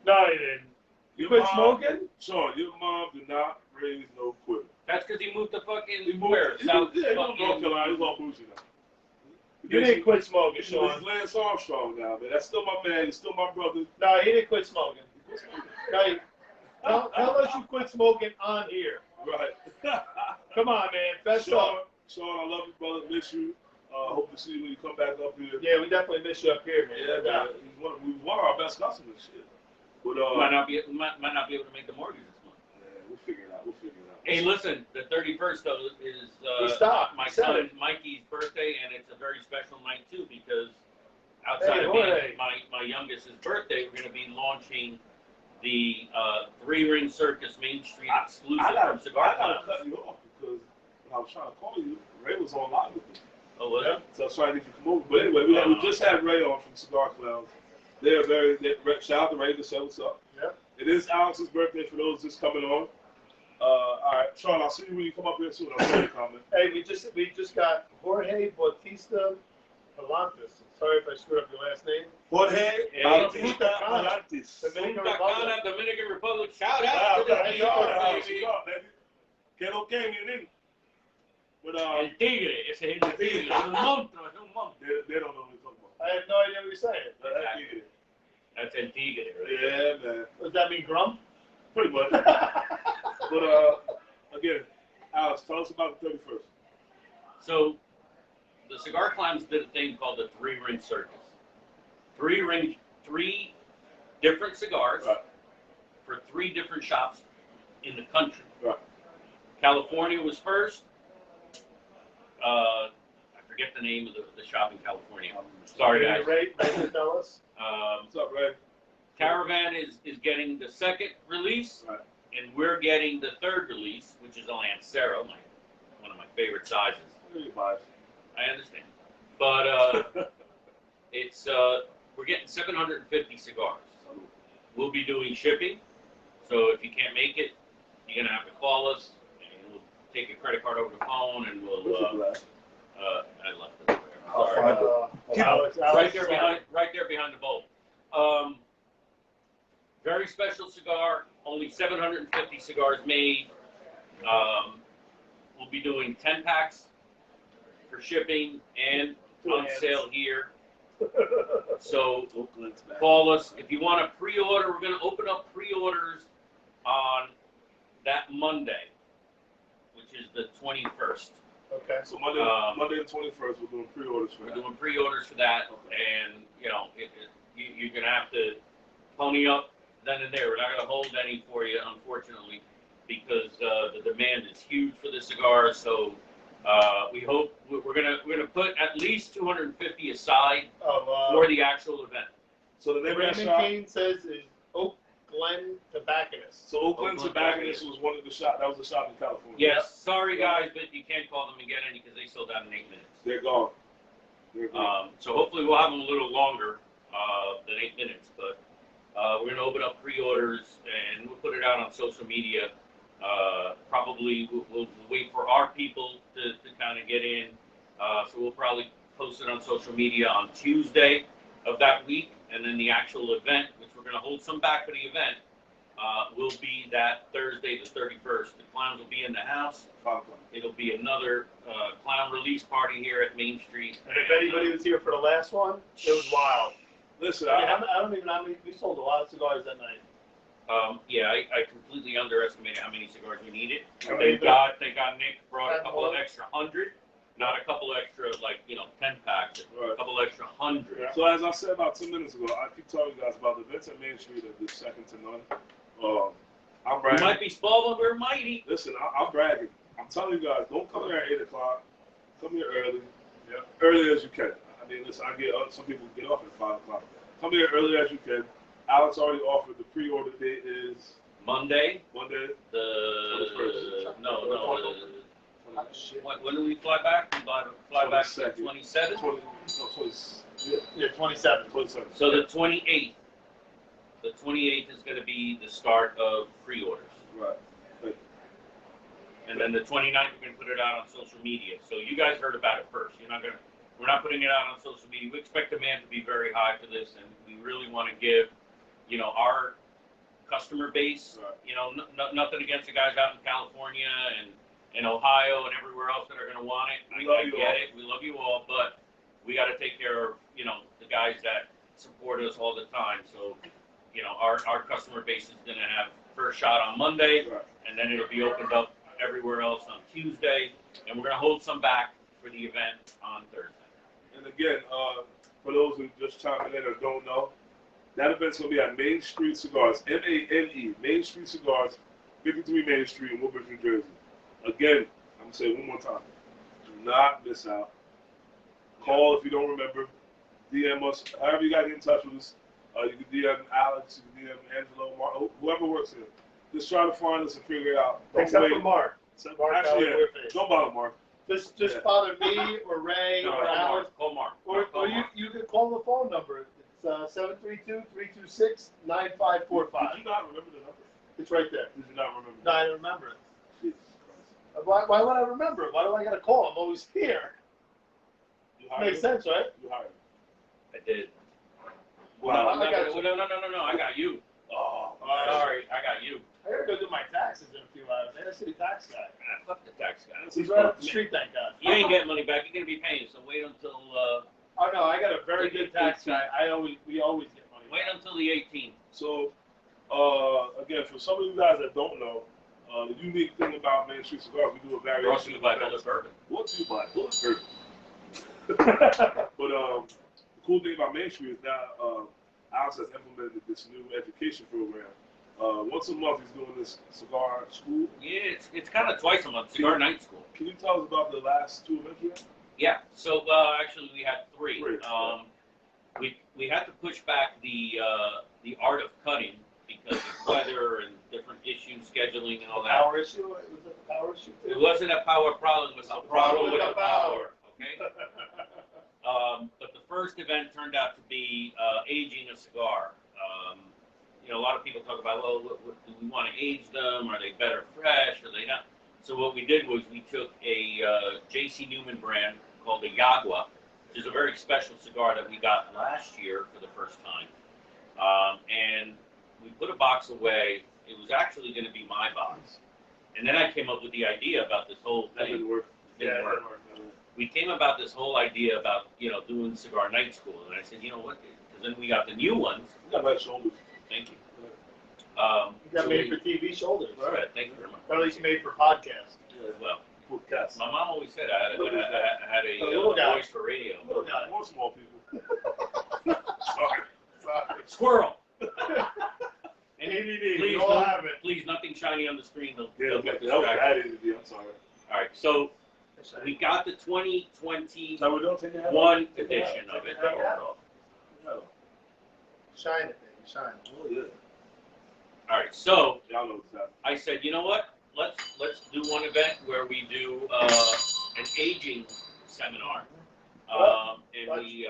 No, he didn't. You Your quit mom- smoking? Sean, your mom did not raise no quitter. That's because he moved to fucking He moved. where? He South moved North fucking. Carolina. He's all bougie now. You didn't quit smoking, He's Sean. Lance Armstrong now, man. That's still my man. He's still my brother. No, he didn't quit smoking. He quit smoking. No, tell us you quit smoking on here. Right. Come on, man. Fess up. Sean, I love you, brother. Miss you. Hope to see you when you come back up here. Yeah, we definitely miss you up here, man. Yeah, man. He's one of our best customers. Shit. But might not be able to make the mortgage this month. yeah, we'll figure it out. Hey, listen, the 31st though is my son Mikey's birthday, and it's a very special night too because outside of being my youngest's birthday, we're going to be launching the 3-Ring Circus Main Street exclusive from Cigar I gotta cut you off because when I was trying to call you, Ray was online with me. Oh, was it? So I was trying to get you to come over. But anyway, we just had Ray on from Cigar Clowns. Shout out to Ray to say what's up. Yep. It is Alex's birthday for those just coming on. All right, Sean, I'll see you when you come up here soon. I'll show you a comment. Hey, we just got Jorge Bautista Palantes. Sorry if I screwed up your last name. Jorge Bautista Palantes. Dominican Republic. Shout out to the baby. Que lo que, mi nigga. But El Tigre. Ese es el Tigre. Es un monstruo. they don't know what we're talking about. I have no idea what you're saying. That's El Tigre, right? Yeah, man. Does that mean grump? Pretty much. But again, Alex, tell us about the 31st. So, the Cigar Clowns did a thing called the 3-Ring Circus. 3 different cigars for 3 different shops in the country. Right. California was first. I forget the name of the shop in California. Sorry, guys. Ray, tell us. What's up, Ray? Caravan is getting the 2nd release, and we're getting the 3rd release, which is a Lancero, one of my favorite sizes. I understand, but it's we're getting 750 cigars. We'll be doing shipping, so if you can't make it, you're gonna have to call us, and we'll take a credit card over the phone, and we'll. I left it there. Sorry. Alex, right there behind the bowl. Very special cigar. Only 750 cigars made. We'll be doing 10 packs for shipping and on sale here. So call us if you want to pre-order. We're going to open up pre-orders on that Monday, which is the 21st. Okay. So Monday the 21st, we're doing pre-orders for that. We're doing pre-orders for that, and you're going to have to pony up then and there. We're not going to hold any for you, unfortunately, because the demand is huge for the cigars. So we hope we're gonna put at least 250 aside for the actual event. So the name of that Raymond shop Kane says is Oak Glen Tobacconist. So Oak Glen Tobacconist was one of the shop. That was the shop in California. Yes, sorry guys, but you can't call them and get any because they sold out in 8 minutes. They're gone. So hopefully we'll have them a little longer than 8 minutes, but we're gonna open up pre-orders and we'll put it out on social media. Probably we'll wait for our people to kind of get in. So we'll probably post it on social media on Tuesday of that week, and then the actual event, which we're going to hold some back for the event, will be that Thursday, the 31st. The clowns will be in the house. It'll be another clown release party here at Main Street. And if anybody was here for the last one, it was wild. Listen, I don't even know how many. We sold a lot of cigars that night. I completely underestimated how many cigars we needed. Thank God Nick brought a couple of extra 100, not a couple extra 10 packs, a couple extra 100. So as I said about 10 minutes ago, I keep telling you guys about the events at Main Street are just second to none. I'm bragging. We might be small, but we're mighty. Listen, I'm bragging. I'm telling you guys, don't come here at 8 o'clock. Come here early. Yeah. Early as you can. I mean, listen, I get some people get off at 5 o'clock. Come here early as you can. Alex already offered the pre-order date is Monday. The 21st. When do we fly back? We fly back to 27th? 27. So the 28th. The 28th is going to be the start of pre-orders. Right. And then the 29th, we're going to put it out on social media. So you guys heard about it first. We're not putting it out on social media. We expect demand to be very high for this, and we really want to give our customer base, nothing against the guys out in California and in Ohio and everywhere else that are going to want it. I get it. We love you all, but we got to take care of, the guys that support us all the time. So, our customer base is going to have first shot on Monday, and then it'll be opened up everywhere else on Tuesday, and we're going to hold some back for the event on Thursday. And again, for those who just chiming in or don't know, that event's going to be at Main Street Cigars, MANE, Main Street Cigars, 53 Main Street in Woodbridge, New Jersey. Again, I'm going to say it one more time. Do not miss out. Call if you don't remember. DM us. However you got to get in touch with us. You can DM Alex, you can DM Angelo, Mark, whoever works here. Just try to find us and figure it out. Except for Mark. Mark Actually, Allen, don't bother Mark. Just bother me or Ray No, or Alex. call Mark. Or you can call the phone number. It's 732-326-9545. Did you not remember the number? It's right there. Did you not remember? No, I don't remember it. Jesus Christ. Why would I remember it? Why do I got to call? I'm always here. You hired Makes him? sense, right? You hired him. I did. Wow. I got you. No, I got you. Oh, Sorry, I got you. I gotta go do my taxes in a few hours. Man, I see the tax guy. Fuck the tax guy. He's right up the street, thank God. You ain't getting money back. You're gonna be paying. So wait until Oh no, I got a very good tax guy. We always get money. wait until the 18th. So, again, for some of you guys that don't know, the unique thing about Main Street Cigars, we do a Brought variation to you of by events. Bullet Bourbon. What do you buy? Bullet Bourbon. But the cool thing about Main Street is now Alex has implemented this new education program. Once a month, he's doing this cigar school. Yeah, it's kind of twice a month. Cigar night school. Can you tell us about the last two events you had? Yeah. So actually, we had three. We had to push back the art of cutting because of weather and different issues, scheduling, and all that. Power issue? Was it the power issue? It wasn't a power problem. It was a problem with the power. Okay. But the first event turned out to be aging a cigar. A lot of people talk about, well, what, do we want to age them? Are they better fresh? Are they not? So what we did was we took a J.C. Newman brand called the Yagua, which is a very special cigar that we got last year for the first time. And we put a box away. It was actually going to be my box. And then I came up with the idea about this whole That thing. didn't work. Didn't work. We came about this whole idea about, doing cigar night school. And I said, you know what? Because then we got the new ones. You got nice shoulders. Thank you. You got made for TV shoulders. All right, thank you very much. Or at least made for podcasts. As well. Cool cats. My mom always said I had a Little guy. voice for radio. Little guy. More small people. Sorry. Squirrel. And ADD, Please, we all have it. please, nothing shiny on the screen. They'll get That was distracted. bad interview. I'm sorry. All right, so we got the 2021 So we don't take your hat off? edition of it. Take your hat off. No. Shine it, baby, shine. Oh, yeah. All right, so Y'all know what's happening. I said, you know what? Let's do one event where we do an aging seminar, and we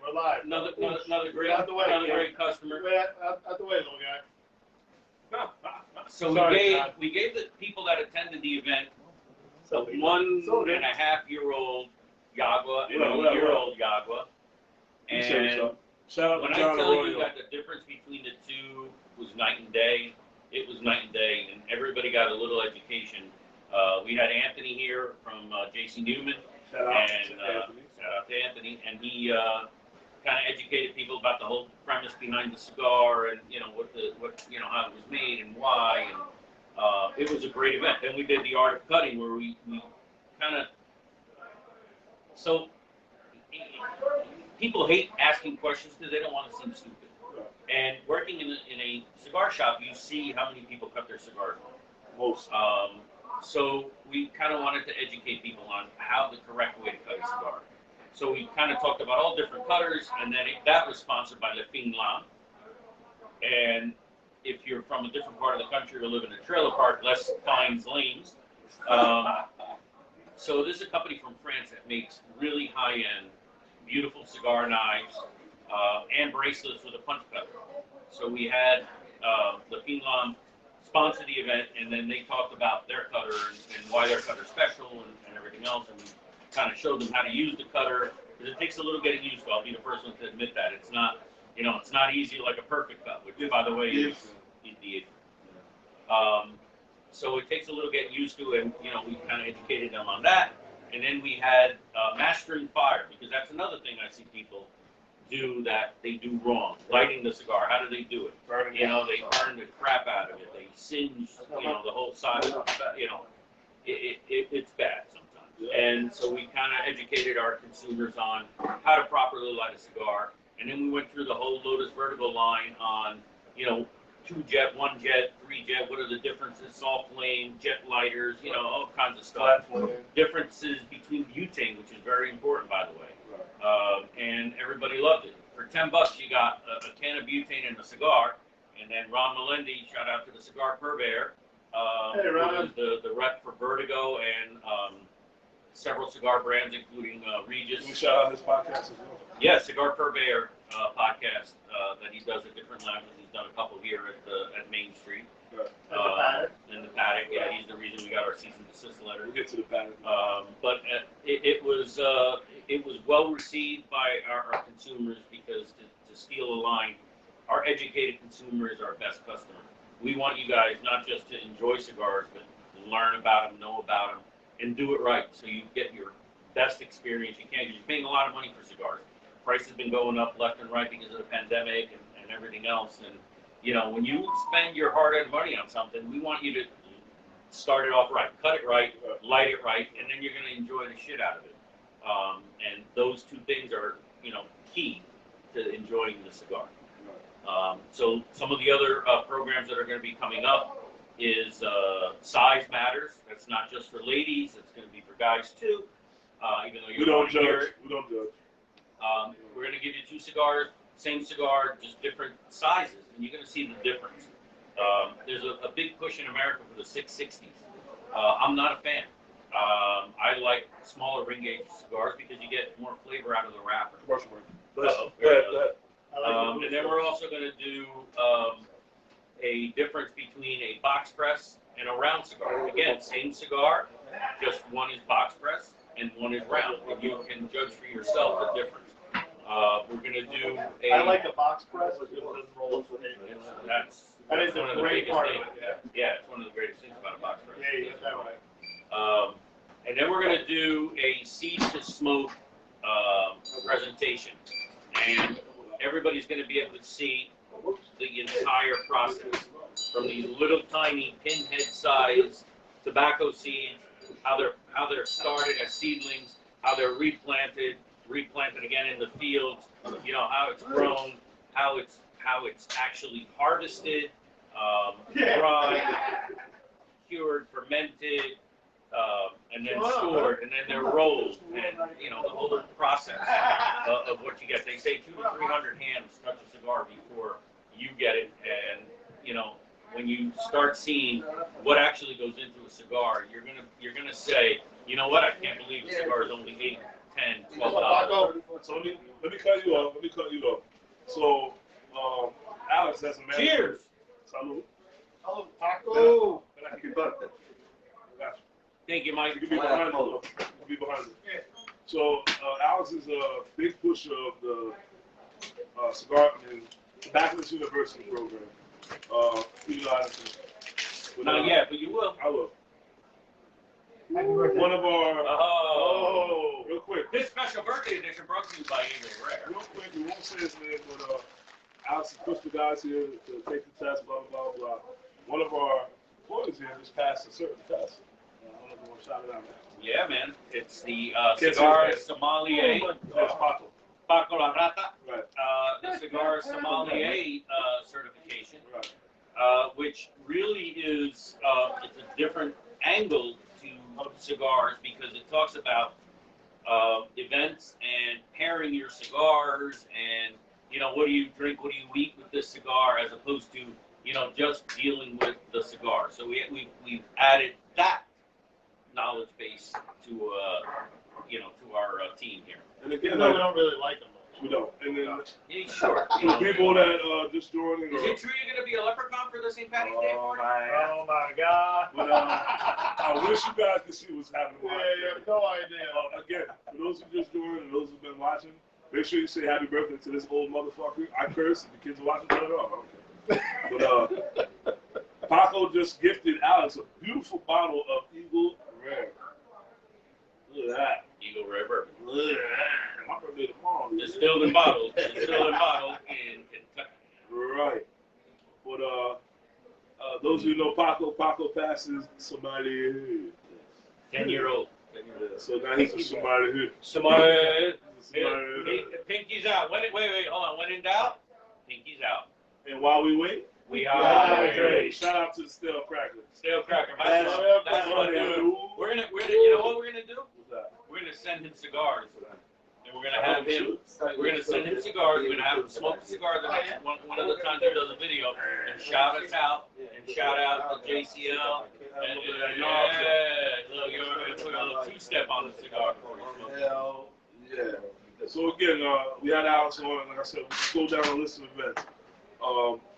We're live. another great Out the way, another yeah. great customer. Out the way, little guy. So Sorry, we gave the people that attended the event a So 1.5-year-old Yagua and a year-old Yagua. You said And so. Shout out when to I John tell you Arroyo. that the difference between the two was night and day, it was night and day, and everybody got a little education. We had Anthony here from J.C. Newman, Shout out and to Anthony. shout out to Anthony, and he kind of educated people about the whole premise behind the cigar and how it was made and why, and it was a great event. Then we did the art of cutting where we kind of people hate asking questions because they don't want to seem stupid. And working in a cigar shop, you see how many people cut their cigars. Most. So we kind of wanted to educate people on how the correct way to cut a cigar. So we kind of talked about all different cutters, and then that was sponsored by Le Fin Lam. And if you're from a different part of the country or live in a trailer park, Les Fines Lanes. So this is a company from France that makes really high-end, beautiful cigar knives and bracelets with a punch cutter. So we had Le Fin Lam sponsor the event, and then they talked about their cutter and why their cutter's special and everything else, and we kind of showed them how to use the cutter, because it takes a little getting used to. I'll be the first one to admit that. It's not, it's not easy like a perfect cut, which, by the way, is the so it takes a little getting used to, and, we kind of educated them on that. And then we had mastering fire, because that's another thing I see people do that they do wrong. Lighting the cigar, how do they do it? They burn the crap out of it. They singe, the whole side. It's bad sometimes. And so we kind of educated our consumers on how to properly light a cigar. And then we went through the whole Lotus Vertigo line on, 2-jet, 1-jet, 3-jet, what are the differences, soft flame, jet lighters, all kinds of stuff. Differences between butane, which is very important, by the way. And everybody loved it. For $10, you got a can of butane and a cigar. And then Ron Melendi, shout out to the Cigar Purveyor, Hey, Ron. who was the rep for Vertigo and several cigar brands, including Regis. Can we shout out his podcast as well? Yeah, Cigar Purveyor podcast that he does at different lounges. He's done a couple here at Main Street. Right. In the paddock, yeah, he's the reason we got our cease and desist letter. We'll get to the paddock. But it was well received by our consumers because to steal a line, our educated consumer is our best customer. We want you guys not just to enjoy cigars, but to learn about them, know about them, and do it right so you get your best experience you can. Because you're paying a lot of money for cigars. Price has been going up left and right because of the pandemic and everything else. And when you spend your hard-earned money on something, we want you to start it off right, cut it right, light it right, and then you're going to enjoy the shit out of it. And those two things are, key to enjoying the cigar. So some of the other programs that are going to be coming up is size matters. That's not just for ladies. It's going to be for guys too. Even though you don't hear it. We don't judge. We're going to give you 2 cigars, same cigar, just different sizes, and you're going to see the difference. There's a big push in America for the 660s. I'm not a fan. I like smaller ring gauge cigars because you get more flavor out of the wrapper. Commercial break. And then we're also going to do a difference between a box press and a round cigar. Again, same cigar, just one is box press and one is round. And you can judge for yourself the difference. We're going to do a... I like a box press, but it doesn't roll with it. That is one a of the great biggest part things. of it. Yeah, it's one of the greatest things about a box press. Yeah, you got that right. And then we're going to do a seed to smoke presentation. And everybody's going to be able to see the entire process from these little tiny pinhead size tobacco seeds, how they're started as seedlings, how they're replanted again in the fields, how it's grown, how it's actually harvested, dried, cured, fermented, and then stored, and then they're rolled, and the whole process of what you get. They say 200 to 300 hands touch a cigar before you get it, and when you start seeing what actually goes into a cigar, you're gonna say, you know what? I can't believe a cigar is only $8, $10, $12. So let me cut you off. So Alex has a man. Cheers. Salud. Oh, Paco. Thank you, Mike. You can be behind it. So Alex is a big pusher of the Tobacconist University program. Not yet, but you will. I will. One of our real quick. This special birthday edition brought to you by Eagle Rare. Real quick, we won't say his name, but Alex pushed the guys here to take the test, blah blah blah blah. One of our employees here just passed a certain test. I don't know if you want to shout it out, man. Yeah, man. It's the Cigar Sommelier. That's Paco. Paco La Rata. Right. The Cigar Sommelier certification. Right. Which really is it's a different angle to cigars because it talks about events and pairing your cigars and what do you drink, what do you eat with this cigar as opposed to just dealing with the cigar. So we've added that knowledge base to our team here. And again, Even though we don't really like them. we don't. And then Yeah, sure. for people that just joining. Is it true you're going to be a leprechaun for the St. Patrick's Day party? Oh my God. But I wish you guys could see what's happening. Yeah, you have no idea. Again, for those who just joined and those who've been watching, make sure you say happy birthday to this old motherfucker. I curse. If the kids are watching, turn it off. But Paco just gifted Alex a beautiful bottle of Eagle Rare. Look at that. Eagle Rare Bourbon. Look at that. My birthday tomorrow. Distilled and bottled. Distilled and bottled in Kentucky. Right. But those who know Paco passes somebody 10-year-old. So now he's a somebody here. Somebody, Somebody. pinky's out. Wait, hold on. When in doubt, pinky's out. And while we wait, We are great. shout out to the Stale Cracker. Stale Cracker. That's What, funny. dude. We're gonna, you know what we're gonna do? What's that? We're gonna send him cigars, and we're gonna have him. We're gonna send him cigars. We're gonna have him smoke a cigar the next one of the times he does a video, and shout us out, and shout out to JCL. And look, you're gonna put a little two-step on the cigar for you. Hell yeah. So again, we had Alex on, like I said, we go down a list of events.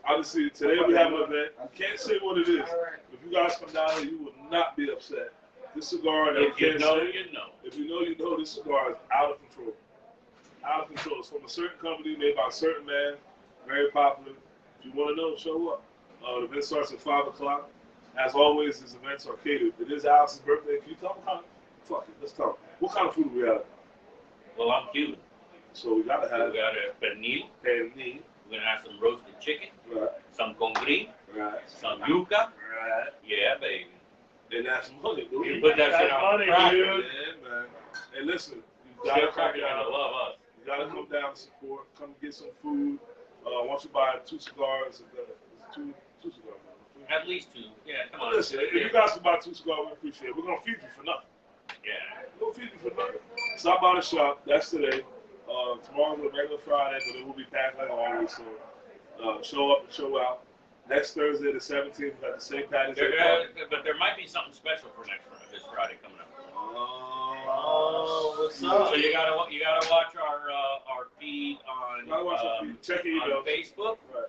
Obviously, today we have an event. I can't say what it is. If you guys come down here, you will not be upset. This cigar, If you know, you know. If you know, you know. This cigar is out of control. Out of control. It's from a certain company made by a certain man. Very popular. If you want to know, show up. The event starts at 5 o'clock. As always, these events are catered. It is Alex's birthday. Can you tell me fuck it, let's talk. What kind of food do we have? Well, I'm Cuban. So we gotta have We got a pernil. pernil. We're gonna have some roasted chicken, Right. some congri, Right. some yuca. Right. Yeah, baby. And that's some honey, dude. You put that shit on the cracker. Yeah, man. And listen, you gotta Stale come Cracker down. gonna love us. You gotta come down to support. Come get some food. Once you buy 2 cigars, it's two cigars. At least 2. Yeah, come on. Listen, if you guys can buy 2 cigars, we appreciate it. We're gonna feed you for nothing. Yeah. We're gonna feed you for nothing. Stop by the shop. That's today. Tomorrow's a regular Friday, but it will be packed like always. So show up and show out. Next Thursday, the 17th, we got the St. Patty's Day party. But there might be something special for this Friday coming up. Oh, what's up? So you gotta watch our feed on Check your email. on Facebook. Right.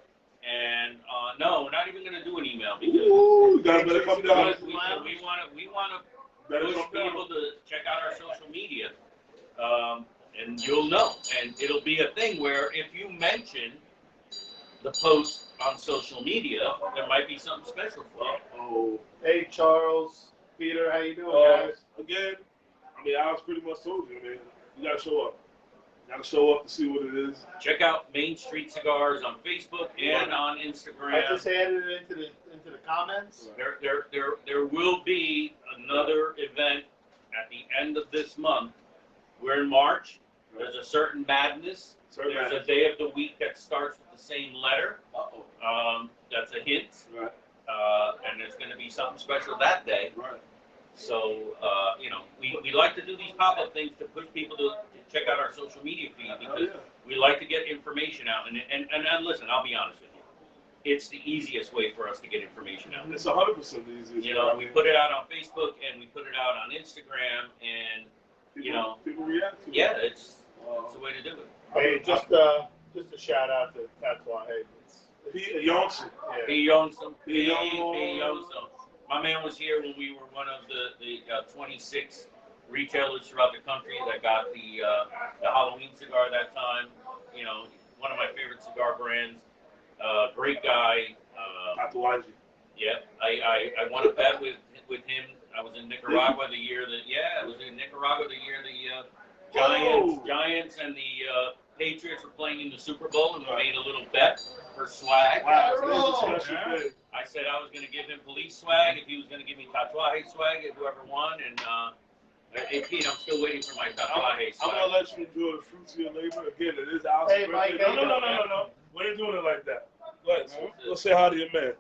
And no, we're not even gonna do an email because Ooh, you guys better come down. we wanna Better push come down. people to check out our social media, and you'll know. And it'll be a thing where if you mention the post on social media, there might be something special for you. Oh. Hey, Charles, Peter, how you doing, guys? Again, I mean, Alex pretty much told you, man. You gotta show up. You gotta show up to see what it is. Check out Main Street Cigars on Facebook and on I Instagram. just added it into the comments. There will be another event at the end of this month. We're in March. There's a certain madness. There's a day of the week that starts with the same letter. That's a hint. Right. And there's going to be something special that day. Right. So, we like to do these pop-up things to push people to check out our social media feed because we like to get information out. And listen, I'll be honest with you. It's the easiest way for us to get information out. It's 100% the easiest. You know, we put it out on Facebook and we put it out on Instagram and, people react to it. yeah, it's the way to do it. Hey, just a shout out to Patois. Hey, Pete Johnson. yeah. He owns them. He He owns owns them. My man was here when we were one of the 26 retailers throughout the country that got the Halloween cigar that time. You know, one of my favorite cigar brands. Great guy. Tatuaje. Yeah, I won a bet with him. I was in Nicaragua the year the Giants and the Patriots were playing in the Super Bowl, and we made a little bet for swag. Wow. I said I was going to give him police swag if he was going to give me Tatuaje swag if whoever won. And hey, Pete, I'm still waiting for my Tatuaje swag. I'm going to let you enjoy the fruits of your labor. Again, it is Alex's Hey, Mike, birthday. No. We ain't doing it like that. Go ahead. Let's say hi to your man.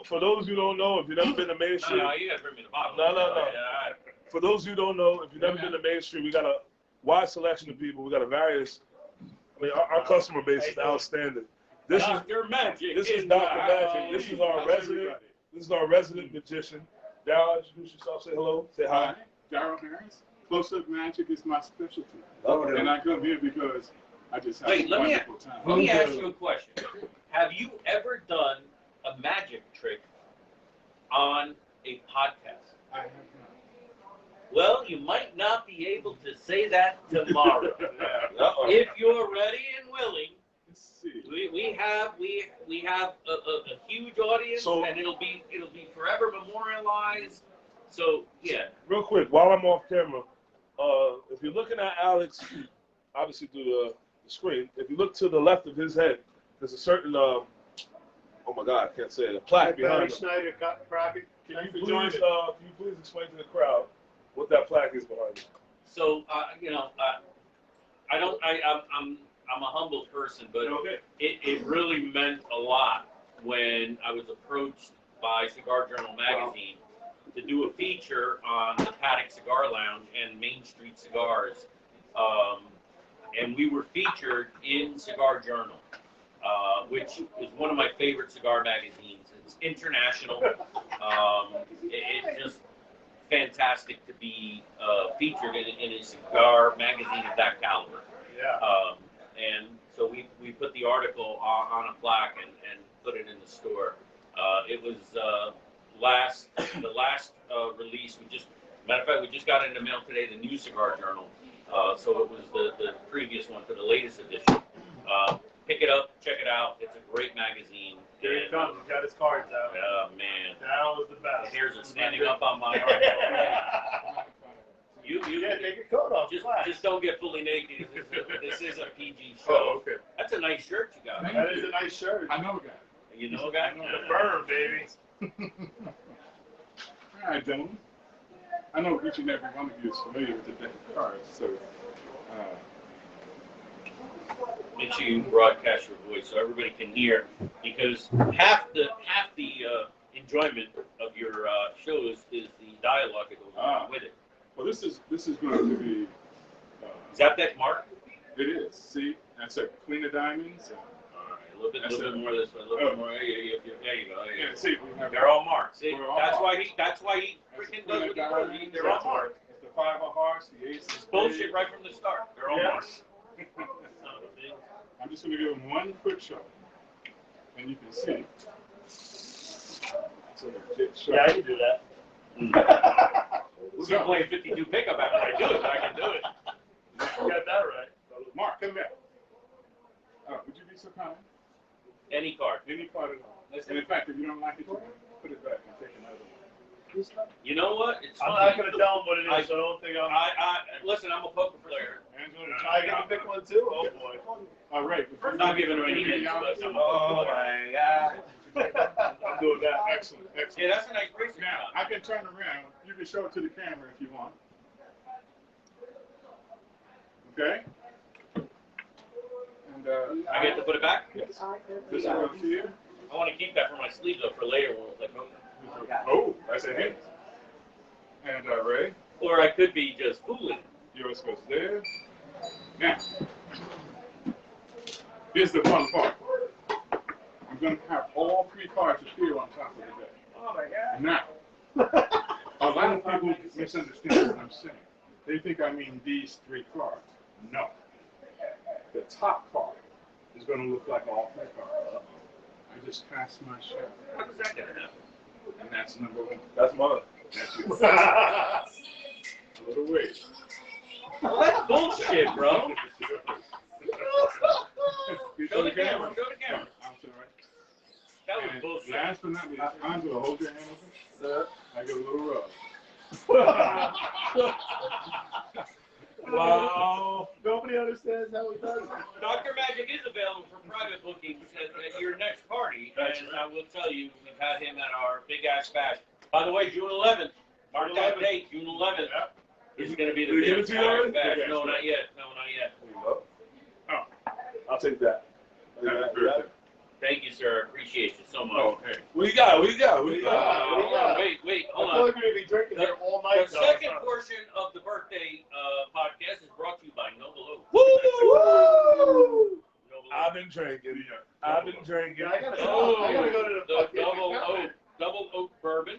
For those who don't know, if you've never been to Main Street. No, you got to bring me the bottle. No. Yeah, For those who don't know, if you've never been to Main Street, we got a wide selection of people. We got our customer base is outstanding. This Dr. Magic. This is Dr. Magic. This is our resident. This is our resident magician. Darryl, introduce yourself. Say hello. Say hi. Darryl Harris. Close-up magic is my specialty. Okay. And I come here because I just have a wonderful time. Let me ask you a question. Have you ever done a magic trick on a podcast? I have Well, you might not be able to say that tomorrow. Uh-oh. If you're ready and willing, Let's see. we have a huge audience, So- and it'll be forever memorialized. So yeah, Real quick, while I'm off camera, if you're looking at Alex, obviously through the screen, if you look to the left of his head, there's a certain, oh my God, I can't say it, a plaque Barry behind him. Schneider, Crockett. Can you please explain to the crowd what that plaque is behind you. So I'm a humble person, but Okay. it really meant a lot when I was approached by Cigar Journal magazine to do a feature on the Paddock Cigar Lounge and Main Street Cigars. And we were featured in Cigar Journal, which is one of my favorite cigar magazines. It's international. It's just fantastic to be featured in a cigar magazine of that caliber. Yeah. And so we put the article on a plaque and put it in the store. It was the last release. Matter of fact, we just got it in the mail today, the new Cigar Journal. So it was the previous one to the latest edition. Pick it up, check it out. It's a great magazine. Here he comes. He's got his cards out. Oh man, That was the best. here's it standing up on my arm. You Take your coat off. just don't get fully naked. This is a PG show. Oh, okay. That's a nice shirt you got. That is a nice shirt. I know a guy. You know a guy? The burn, baby. All right, gentlemen. I know each and every one of you is familiar with the deck of cards, so Make sure you broadcast your voice so everybody can hear, because half the enjoyment of your show is the dialogue that goes along with it. well, this is going to be. Is that Mark? It is. See, that's a Queen of Diamonds. All right, a little bit more this way, a little bit more. There you go. There you Yeah, go. see, we have They're all marked. See, We're all that's marked. why he freaking does what he does. They're all marked. It's the Five of Hearts, the Ace of It's Spades. bullshit right from the start. They're all marked. I'm just going to give them one quick shot, and you can see. It's a legit shot. Yeah, I can do that. We're gonna play 52 pickup after I do it, but I can do it. You got that right. Mark, come back. Would you be so kind? Any card. Any part at all. And in fact, if you don't like it, you can put it back and take another one. You know what? It's I'm funny. not going to tell him what it is, so I don't think I'm. Listen, I'm a poker player. I got to pick one too? Oh boy. All right. I'm not giving her any hints, but I'm a poker player. I'm doing that. Excellent, excellent. Yeah, that's a nice bracelet. Now, I can turn around. You can show it to the camera if you want. Okay? And I get to put it back? yes. This one up here. I want to keep that for my sleeves up for later when it's like, Oh, that's a hint. And Ray, or I could be just fooling. yours goes there. Now, here's the fun part. I'm going to have all three cards appear on top of the deck. Oh my God. Now, a lot of people misunderstand what I'm saying. They think I mean these three cards. No. The top card is going to look like all three cards. I just cast my shot. How does that gonna happen? And that's number one. That's mine. That's yours. A little ways. Well, that's bullshit, bro. You Show the camera. Show the camera. I'm sorry. That was And bullshit. last but not least, Angela, hold your hand open. Sir. I get a little rub. Wow. Nobody understands how he does it. Dr. Magic is available for private bookings at your next party, That's and right. I will tell you, we've had him at our big ass bash. By the way, June 11th. Mark that date, June 11th. Is going to be the Did they give big it to you already? bash. Okay. No, not yet. No, not yet. I'll take that. Happy birthday. Thank you, sir. I appreciate you so much. Oh, hey. What you got? What you got? What you got? Hold on, wait, hold I feel on. like we're going to be drinking here all The night. second portion of the birthday podcast is brought to you by Noble Oak. Woo! Noble Oak. I've been drinking. I've been drinking. I gotta Oh, go to the fucking double oak bourbon.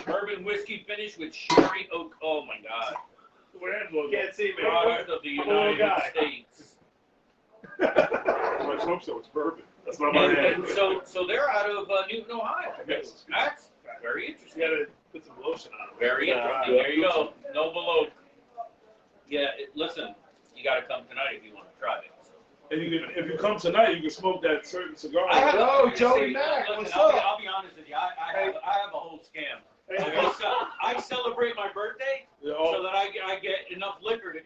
Bourbon whiskey finish with sherry oak. Oh my God. Can't see me. Product of the United guy. States. Let's hope so. It's bourbon. That's what I'm And so they're out of Newton, Ohio. Yes. That's very You interesting. gotta put some lotion on it. Very interesting. There you go. Noble Oak. Yeah, listen, you got to come tonight if you want to try it. So. And you can, if you come tonight, you can smoke that certain cigar. I have Yo, a, Joey see, Mac, listen, what's I'll be, up? I'll be honest with you. I have a whole scam. Hey, I celebrate my birthday so that I get enough liquor to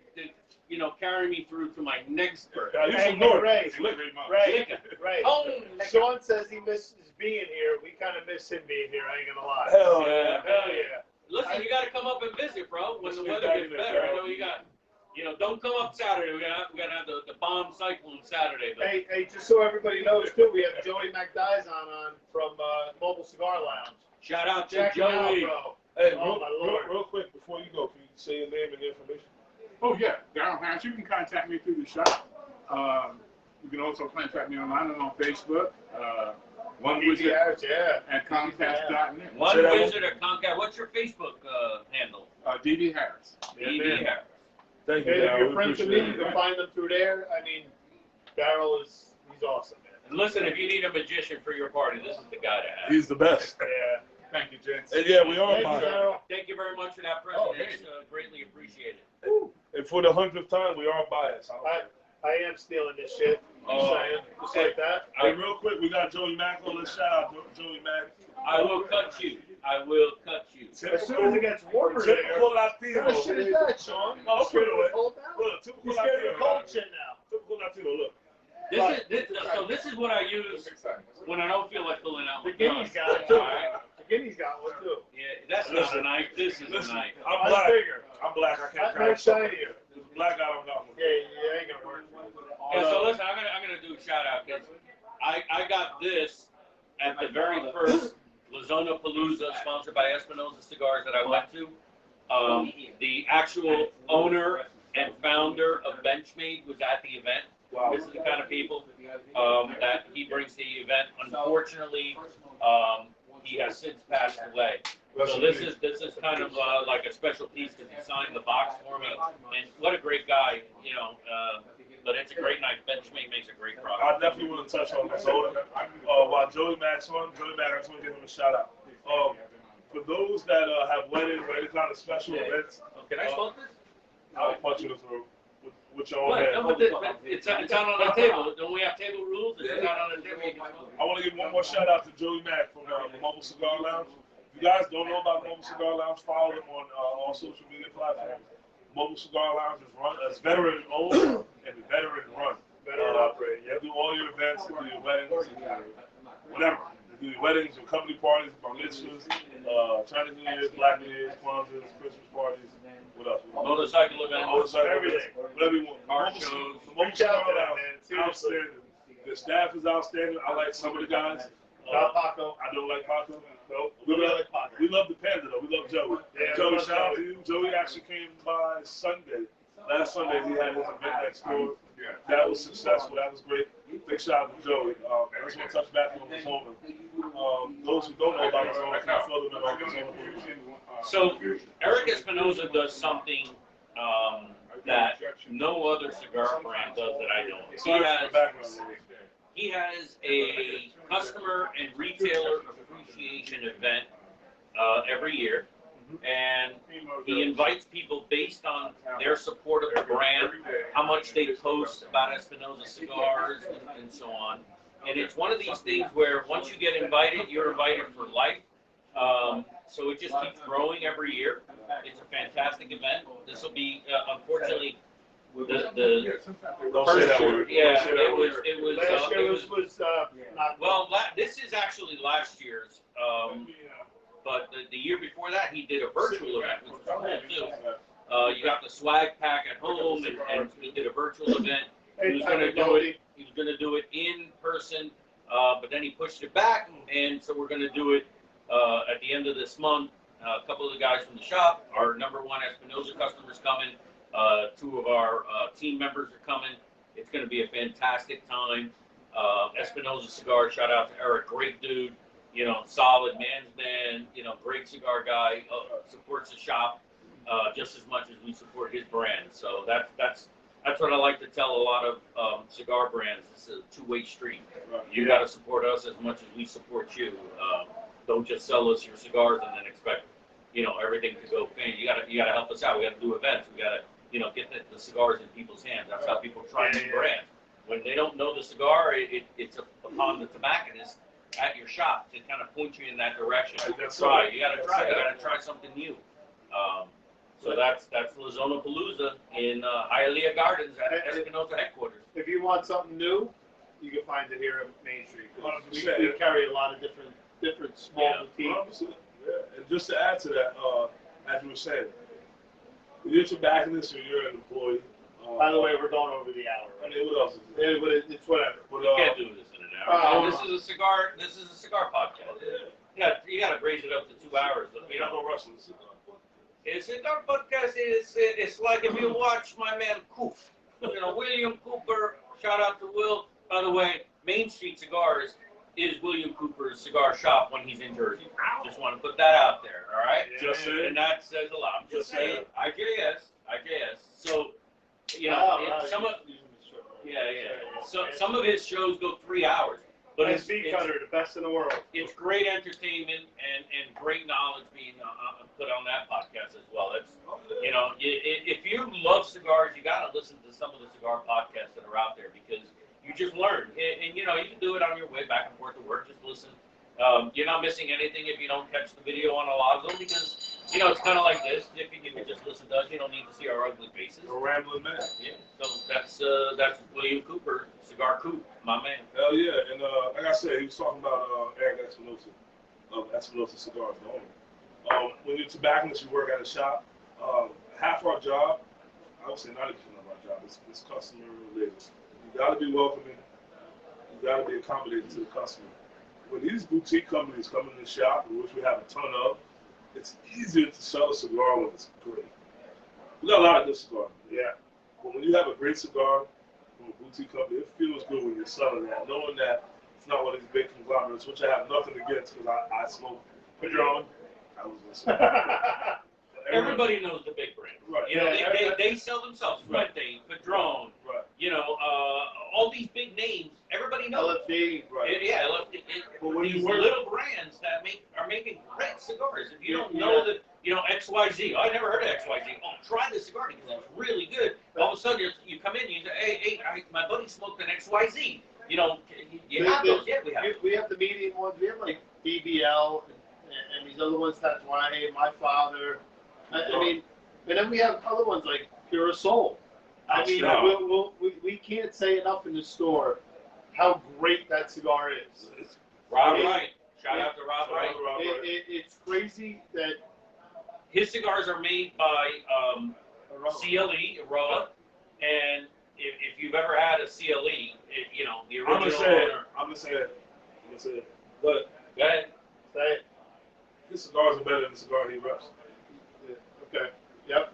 carry me through to my next birthday. You Hey, should know Ray, Ray, Liquor. Ray. Oh, Sean says he misses being here. We kind of miss him being here. I ain't gonna lie. Hell yeah. Hell yeah. Listen, you got to come up and visit, bro. When the Let's weather get gets back in there, better, I bro. know you got. You know, don't come up Saturday. We're gonna have the bomb cyclone Saturday. But Hey, just so everybody knows too, we have Joey McDizon on from Mobile Cigar Lounge. shout out to Check him out, Joey. bro. Hey, Oh, my Lord. real quick before you go, can you say your name and your information? Oh yeah, Darryl Harris. You can contact me through the shop. You can also contact me online and on Facebook. One Easy Wizard Harris, yeah. at Comcast.net. One Say that Wizard at Comcast. What's your Facebook handle? DD Harris. DD man. Harris. Thank you, Hey, if Darryl. you're We friends with appreciate me, it. you can find them through there. I mean, Darryl he's awesome, man. And listen, if you need a magician for your party, this is the guy to have. He's the best. Yeah. Thank you, gents. And yeah, we are Thank you, biased. Darryl. Thank you very much for that Oh, presentation. Greatly appreciated. And for the 100th time, we are biased. I am stealing this shit. Oh. Saying, just like that. Hey, real quick, we got Joey Mack on. Let's shout out Joey Mack. I will cut you. I will cut you. As soon as it gets warmer there. Typical Latino. What shit is that, Sean? No, You scared of the look, cold now? Look, typical You scared of the Latino. cold shit now? Typical Latino, look. This is what I use when I don't feel like pulling out The my guinea's gun. got it too. All right? The guinea's got one too. Yeah, that's not a knife. This is a Listen, knife. I'm I black. figure. I'm black. I can't Nice shinier. If it's black, I don't got one. Yeah, ain't gonna work. Yeah, so listen, I'm gonna do a shout out because I got this at the very first Lazona Palooza sponsored by Espinosa Cigars that I went to. The actual owner and founder of Benchmade was at the event. Wow. This is the kind of people that he brings to the event. Unfortunately, he has since passed away. So this is kind of like a special piece because he signed the box for me. And what a great guy, you know. But it's a great night. Benchmade makes a great I product. definitely want to touch on this. While Joey Mack's on, Joey Mack, I just want to give him a shout out. For those that have weddings or any kind of special events, Can I smoke this? I'll punch you through with your own What? hand. No, but it's out on the table. Don't we have table rules? It's out on the table. You can smoke. I want to give one more shout out to Joey Mack from the Mobile Cigar Lounge. If you guys don't know about Mobile Cigar Lounge, follow them on all social media platforms. Mobile Cigar Lounge is run as veteran owned and veteran run. Veteran operated, They do all your events, they do your weddings, whatever. They do your weddings, your company parties, bar mitzvahs, Chinese New Year's, Black New Year's, Kwanzaa, Christmas parties. What else? Motorcycle event. Everything. Whatever you want. Car Mobile- shows. the Mobile Reach out Cigar to them, Lounge, man. Seriously. outstanding. The staff is outstanding. I like some of the guys. Not Paco. I don't like Paco. Nope. We Really love, like Paco. we love the Panda though. We love Joey. Yeah, Joey, we love shout out to Joey. you. Joey actually came by Sunday. Last Sunday he had his event next door. That was successful. That was great. Big shout out to Joey. I just want to touch back on Lazona. Those who don't know about Lazona, can you fill them in on Lazona? So Eric Espinosa does something that no other cigar brand does that I know of. Sorry for the background. He has a customer and retailer appreciation event every year, and he invites people based on their support of the brand, how much they post about Espinosa cigars, and so on. And it's one of these things where once you get invited, you're invited for life. So it just keeps growing every year. It's a fantastic event. This will be, unfortunately, the Don't say that first year. word. Yeah, Don't say that word. it was. Last year It was not. well, this is actually last year's. But the year before that, he did a virtual event, which was cool too. You got the swag pack at home, and he did a virtual event. He was going to do it. He was going to do it in person, but then he pushed it back, and so we're going to do it at the end of this month. A couple of the guys from the shop, our number one Espinosa customers coming. Two of our team members are coming. It's going to be a fantastic time. Espinosa Cigar, shout out to Eric, great dude. You know, solid man's man. You know, great cigar guy. Supports the shop just as much as we support his brand. So that's what I like to tell a lot of cigar brands. It's a two-way street. You got to support us as much as we support you. Don't just sell us your cigars and then expect, you know, everything to go fan. You gotta help us out. We gotta do events. We gotta, you know, get the cigars in people's hands. That's how people try new brands. When they don't know the cigar, it's upon the tobacconist at your shop to kind of point you in that direction. Try. You gotta try. You gotta try something new. So that's Lazona Palooza in Hialeah Gardens at Espinosa headquarters. If you want something new, you can find it here at Main Street. 'Cause we 100%. carry a lot of different small boutiques. Yeah, and just to add to that, as you were saying, when you're a tobacconist or you're an employee. By the way, we're going over the hour. I mean, what else is Yeah, it? but it's whatever. But, You can't do this in an hour. Uh, This is a cigar. This is a cigar podcast. You got to raise it up to 2 hours. You know, no rushing this. it's a cigar podcast. It's like if you watch my man Coop. You know, William Cooper. Shout out to Will. By the way, Main Street Cigars is William Cooper's cigar shop when he's in Jersey. Just want to put that out there. All right. Just saying. And that says a lot. I'm just saying. IJS. So, you know, some of some of his shows go 3 hours, but it's Cutter, the best in the world. it's great entertainment and great knowledge being put on that podcast as well. It's, you know, if you love cigars, you got to listen to some of the cigar podcasts that are out there because you just learn. And you know, you can do it on your way back and forth to work. Just listen. You're not missing anything if you don't catch the video on a lot of them because, you know, it's kind of like this. If you can just listen to us, you don't need to see our ugly faces. A rambling man. Yeah, so that's William Cooper, Cigar Coop, my man. Hell yeah, and like I said, he was talking about Eric Espinosa of Espinosa Cigars, the owner. When you're a tobacconist, you work at a shop. Half our job, I would say 90% of our job, is customer related. You got to be welcoming. You got to be accommodating to the customer. When these boutique companies come in the shop, which we have a ton of, it's easier to sell a cigar when it's great. We got a lot of good cigars. Yeah. But when you have a great cigar from a boutique company, it feels good when you're selling that, knowing that it's not one of these big conglomerates, which I have nothing against because I smoke Padron. I was going to say. Everybody knows the big brands. Right. You know, they sell themselves. Right. Padron. Right. You know, all these big names. Everybody knows. LFD. Right. Yeah, But when these you work, little brands that are making great cigars. If you don't know that, you know, XYZ. I never heard of XYZ. Oh, try this cigar because it's really good. All of a sudden, you come in and you say, hey, my buddy smoked an XYZ. You know, you have those. Yeah, we have. We have the medium ones. We have like BBL and these other ones. That's why my father. I mean, and then we have other ones like Pure Soul. I mean, we can't say enough in the store how great that cigar is. Rob Wright. Shout out to Rob Wright. It's crazy that his cigars are made by CLE, Aroa, and if you've ever had a CLE, you know, the original owner. I'm going to say it. But Go ahead. Say it. his cigars are better than the cigar he reps. Okay. Yep.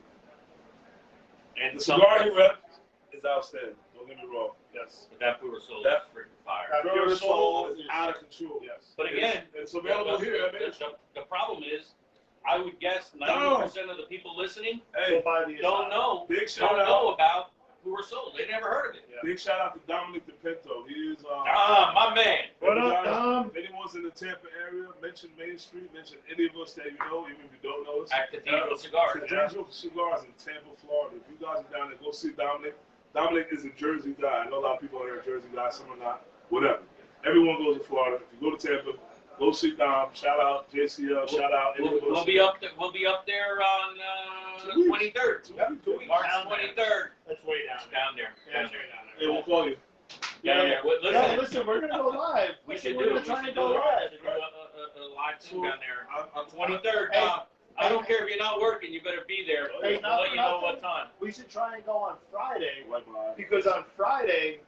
And The cigar he reps is outstanding. Don't get me wrong. Yes. But that Pure Soul is That- freaking fire. Pure Soul is out of control. Yes. But again, it's available here. the problem is, I would guess 90% of the people listening Hey, don't know big shout don't out. know about Pure Soul. They never heard of it. Big shout out to Dominic DePinto. He is My man. What up, Dom? If anyone's in the Tampa area, mention Main Street, mention any of us that you know, even if you don't know us. At Cathedral Cigars. Cathedral Cigars in Tampa, Florida. If you guys are down there, go see Dominic. Dominic is a Jersey guy. I know a lot of people are Jersey guys, some are not. Whatever. Everyone goes to Florida. If you go to Tampa, go see Dom. Shout out JCL. Shout out. We'll be up there. We'll be up there on the 23rd. March 23rd. That's way down. Down there. Down there. Hey, we'll call you. Down there. Listen, we're gonna go live. We should We're do. gonna We try should and do go live. a live thing down there. I'm 23rd. Hey, I don't care if you're not working. You better be there. Hey, We'll let you know what time. We should try and go on Friday Like my because on Friday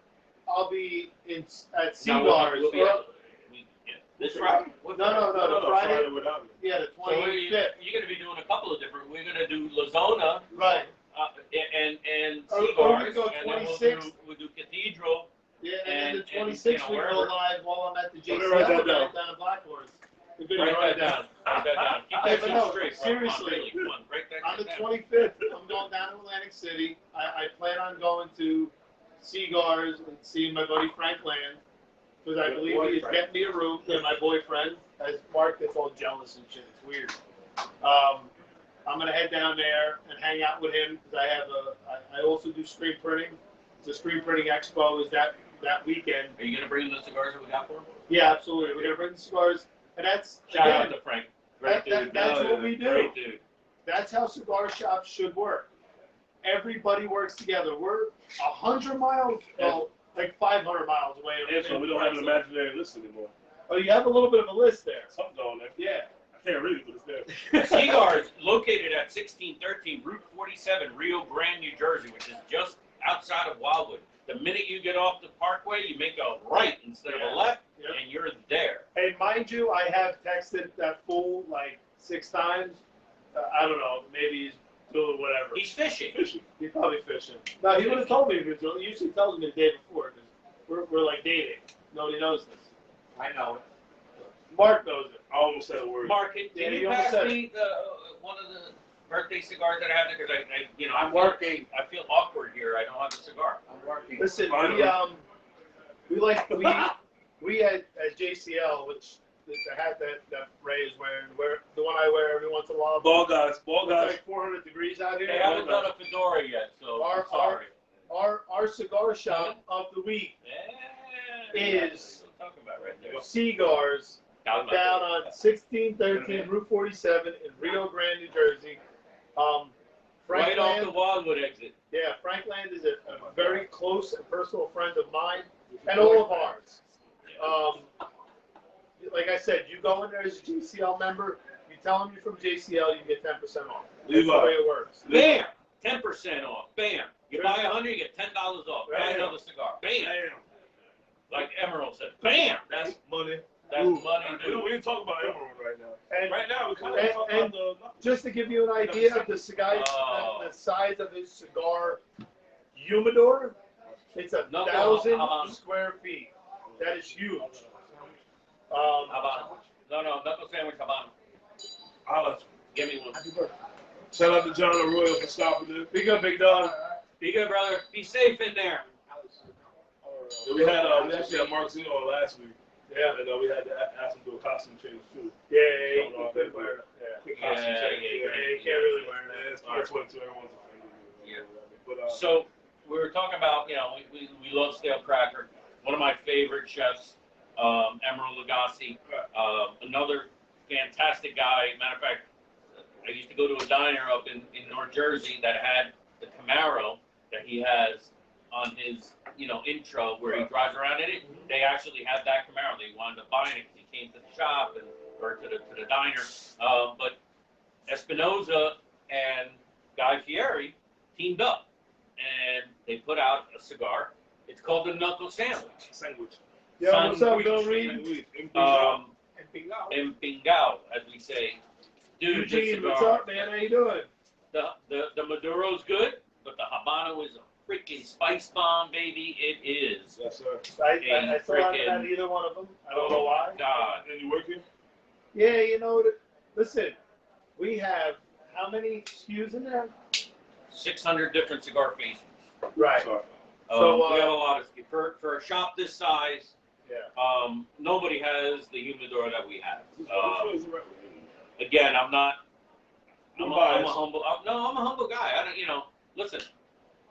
I'll be at No, Cigars. we'll be out. This Friday? No, Friday. without me. Yeah, the So 25th. you're going to be doing a couple of different. We're going to do La Zona Right. and Or we Cigars, could go and then 26th. we'll do Cathedral. Yeah, and then the And, 26th you know, we go wherever. live while I'm at the Let me JCL write that event down. down at Blackhorse. We're Break gonna that down. Break that down. Keep Hey, that but shit no, straight. seriously. Really, come on, break that On the shit down. 25th, I'm going down to Atlantic City. I plan on going to Cigars and seeing my buddy Frank Land because I believe he has kept me a room. And my boyfriend, as Mark gets all jealous and shit. It's weird. I'm gonna head down there and hang out with him because I also do screen printing. The screen printing expo is that weekend. Are you going to bring the cigars that we got for him? Yeah, absolutely. We're gonna bring the cigars, and that's Shout again, out to Frank. Great dude. that's what we do. Great dude. That's how cigar shops should work. Everybody works together. We're 100 miles, well, like 500 miles away. Yeah, so we don't have an imaginary list anymore. Oh, you have a little bit of a list there. Something on there. Yeah. I can't read it, but it's there. Cigars, located at 1613 Route 47, Rio Grande, New Jersey, which is just outside of Wildwood. The minute you get off the Parkway, you make a right instead of a left, and you're there. Hey, mind you, I have texted that fool like 6 times. I don't know, maybe he's doing whatever. He's fishing. He's probably fishing. No, he would have told me. He usually tells me the day before. 'Cause we're like dating. Nobody knows this. I know it. Mark knows it. I almost said a word. Mark, can Yeah, you you almost pass said me one of the birthday cigars that I have there? Because I'm working. I feel awkward here. I don't have a cigar. I'm working. Listen, we at JCL, which the hat that Ray is wearing, the one I wear every once in a while. Ball guys. It's like 400 degrees out here. They haven't done a fedora yet, so I'm sorry. Our cigar shop of the week Yeah, is what I'm talking about right there. Cigars Down down on 1613 Route 47 in Rio Grande, New Jersey. Frank Right off Land, the Wildwood exit. yeah, Frank Land is a very close and personal friend of mine and all of ours. Like I said, you go in there as a JCL member, you tell them you're from JCL, you get 10% off. That's the way it works. Bam! 10% off. Bam! You buy 100, you get $10 off. Buy another cigar. Bam! Damn. Like Emerald said. Bam! That's Money. money, dude. We didn't talk about Emerald right now. And Right now, we kind of talk and- about just to give you an idea of the cigar, the size of his cigar humidor, it's 1,000 square feet. That is huge. Habano. No, knuckle sandwich Habano. I'll Give me one. shout out to John Arroyo for stopping in. Be good, big dog. Be good, brother. Be safe in there. We actually had Mark Zeno on last week. Yeah. And we had to ask him to do a costume change too. Yeah, he could wear it. Yeah. Quick costume change. You can't really wear Yeah, that. it's 2022. Everyone's offended. Yeah. But So we were talking about, we love stale cracker. One of my favorite chefs, Emerald Lagasse, another fantastic guy. Matter of fact, I used to go to a diner up in North Jersey that had the Camaro that he has on his, intro where he drives around in it. They actually had that Camaro. They wound up buying it. He came to the shop or to the diner. But Espinoza and Guy Fieri teamed up and they put out a cigar. It's called the Knuckle Sandwich. Yo, what's up, Bill Reed? Empingao, as we say. Dude, this Eugene, cigar, what's up, man? How you doing? The Maduro's good, but the Habano is a freaking spice bomb, baby. It is. Yes, sir. I still haven't had either one of them. I don't know why. God. And you working? Yeah, listen, we have how many SKUs in there? 600 different cigar faces. Right. Sorry. So, we have a lot of for a shop this size. Yeah. Nobody has the humidor that we have. Which one is the right one? Again, I'm a Biased. humble. I'm a humble guy. I don't, listen.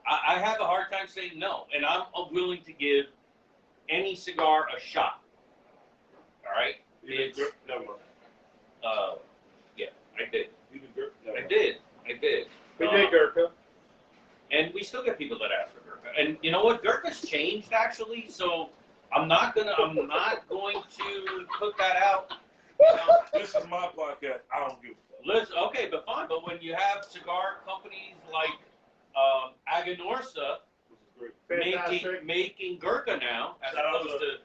I have a hard time saying no, and I'm willing to give any cigar a shot. All right. It's Never mind. yeah, I did. Even Gurk? Never I mind. did. We did Gurkha. And we still get people that ask for Gurkha. And you know what? Gurkha's changed actually, so I'm not going to put that out. This is my podcast. I don't give a fuck. Listen, okay, but fine. But when you have cigar companies like Aganorsa This is great. Fantastic. making Gurkha now, as Shout out opposed to- to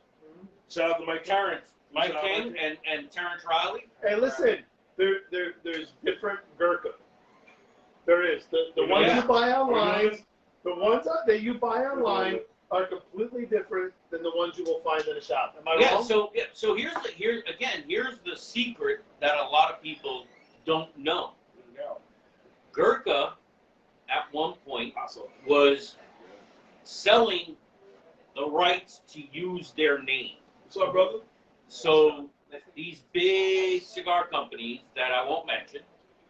Shout out to Mike Mike Shout out King Mike and Terrence Riley. Hey, listen, there's different Gurkha. There is. The ones Yeah. you buy online, the ones that you buy online are completely different than the ones you will find in a shop. Am I wrong? So here's the secret that a lot of people don't know. Gurkha at one point was selling the rights to use their name. What's up, brother? So these big cigar companies that I won't mention,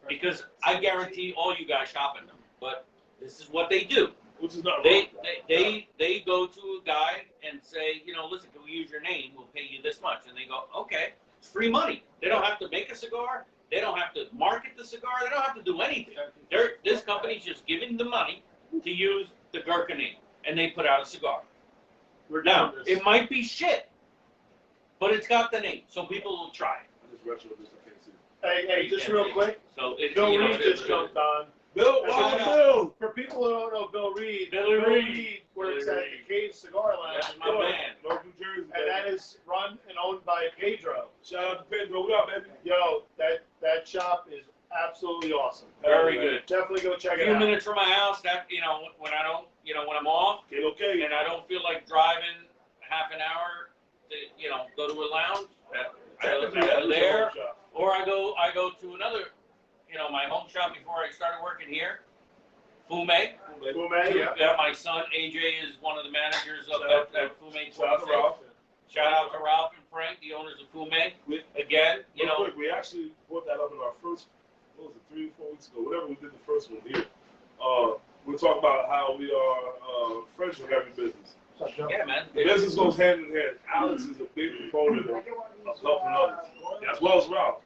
because I guarantee all you guys shop in them, but this is what they do. Which is not They wrong. they go to a guy and say, listen, can we use your name? We'll pay you this much. And they go, okay, it's free money. They don't have to make a cigar. They don't have to market the cigar. They don't have to do anything. This company's just giving the money to use the Gurkha name, and they put out a cigar. We're Now, doing this. it might be shit, but it's got the name, so people will try it. I just retro this. I can't see. Hey, just real quick. So it's, Bill you know, Reed just jumped on. Bill, That's wow, what- Bill. For people who don't know Bill Reed, Billy Reed. works Billy at Reed. the Cage Cigar Lounge That's in my Newark, man. North New Jersey. and that is run and owned by Pedro. Shout out to Pedro. What up, baby? Yo, that shop is absolutely awesome. Very good. Definitely go A check it few out. minutes from my house. That, you know, when I don't, you know, when I'm off Okay. and I don't feel like driving half an hour to, you know, go to a lounge. I go there, or I go to another, you know, my home shop before I started working here. Fume. Yeah. My son AJ is one of the managers of at Fume. Shout out to Ralph. Shout out to Ralph and Frank, the owners of Fume. Again, you Real know, quick, we actually brought that up in our first, what was it, 3 or 4 weeks ago, whatever we did the first one here. We're talking about how we are friends with every business. yeah, man. The business goes hand in hand. Alex is a big proponent of helping others, as well as Ralph.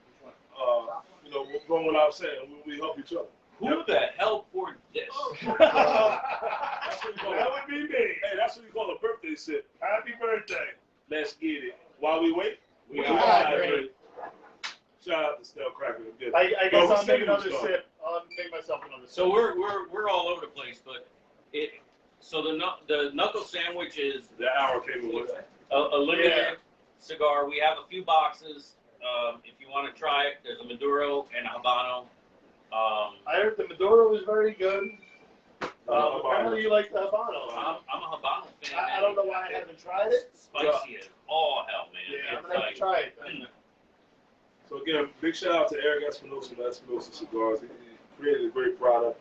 You know, going without saying, we help each other. Who the hell poured this? That's what we call That would be me. Hey, that's what we call a birthday sip. Happy birthday. Let's get it. While we wait, We we are hydrate. Shout out to Stell Cracker again. I No, guess who's I'll make taking another this sip. I'll make myself another sip. So we're all over the place, but so the knuckle sandwich is The hour came with it. a limited Yeah. cigar. We have a few boxes. If you want to try it, there's a Maduro and a Habano. I heard the Maduro was very good. Habano. Apparently you like the Habano. I'm a Habano fan. I don't know why I haven't tried it. Spicy as all hell, man. Yeah, I'm It's gonna have like, to try it then. So again, big shout out to Eric Espinosa from Espinosa Cigars. He created a great product.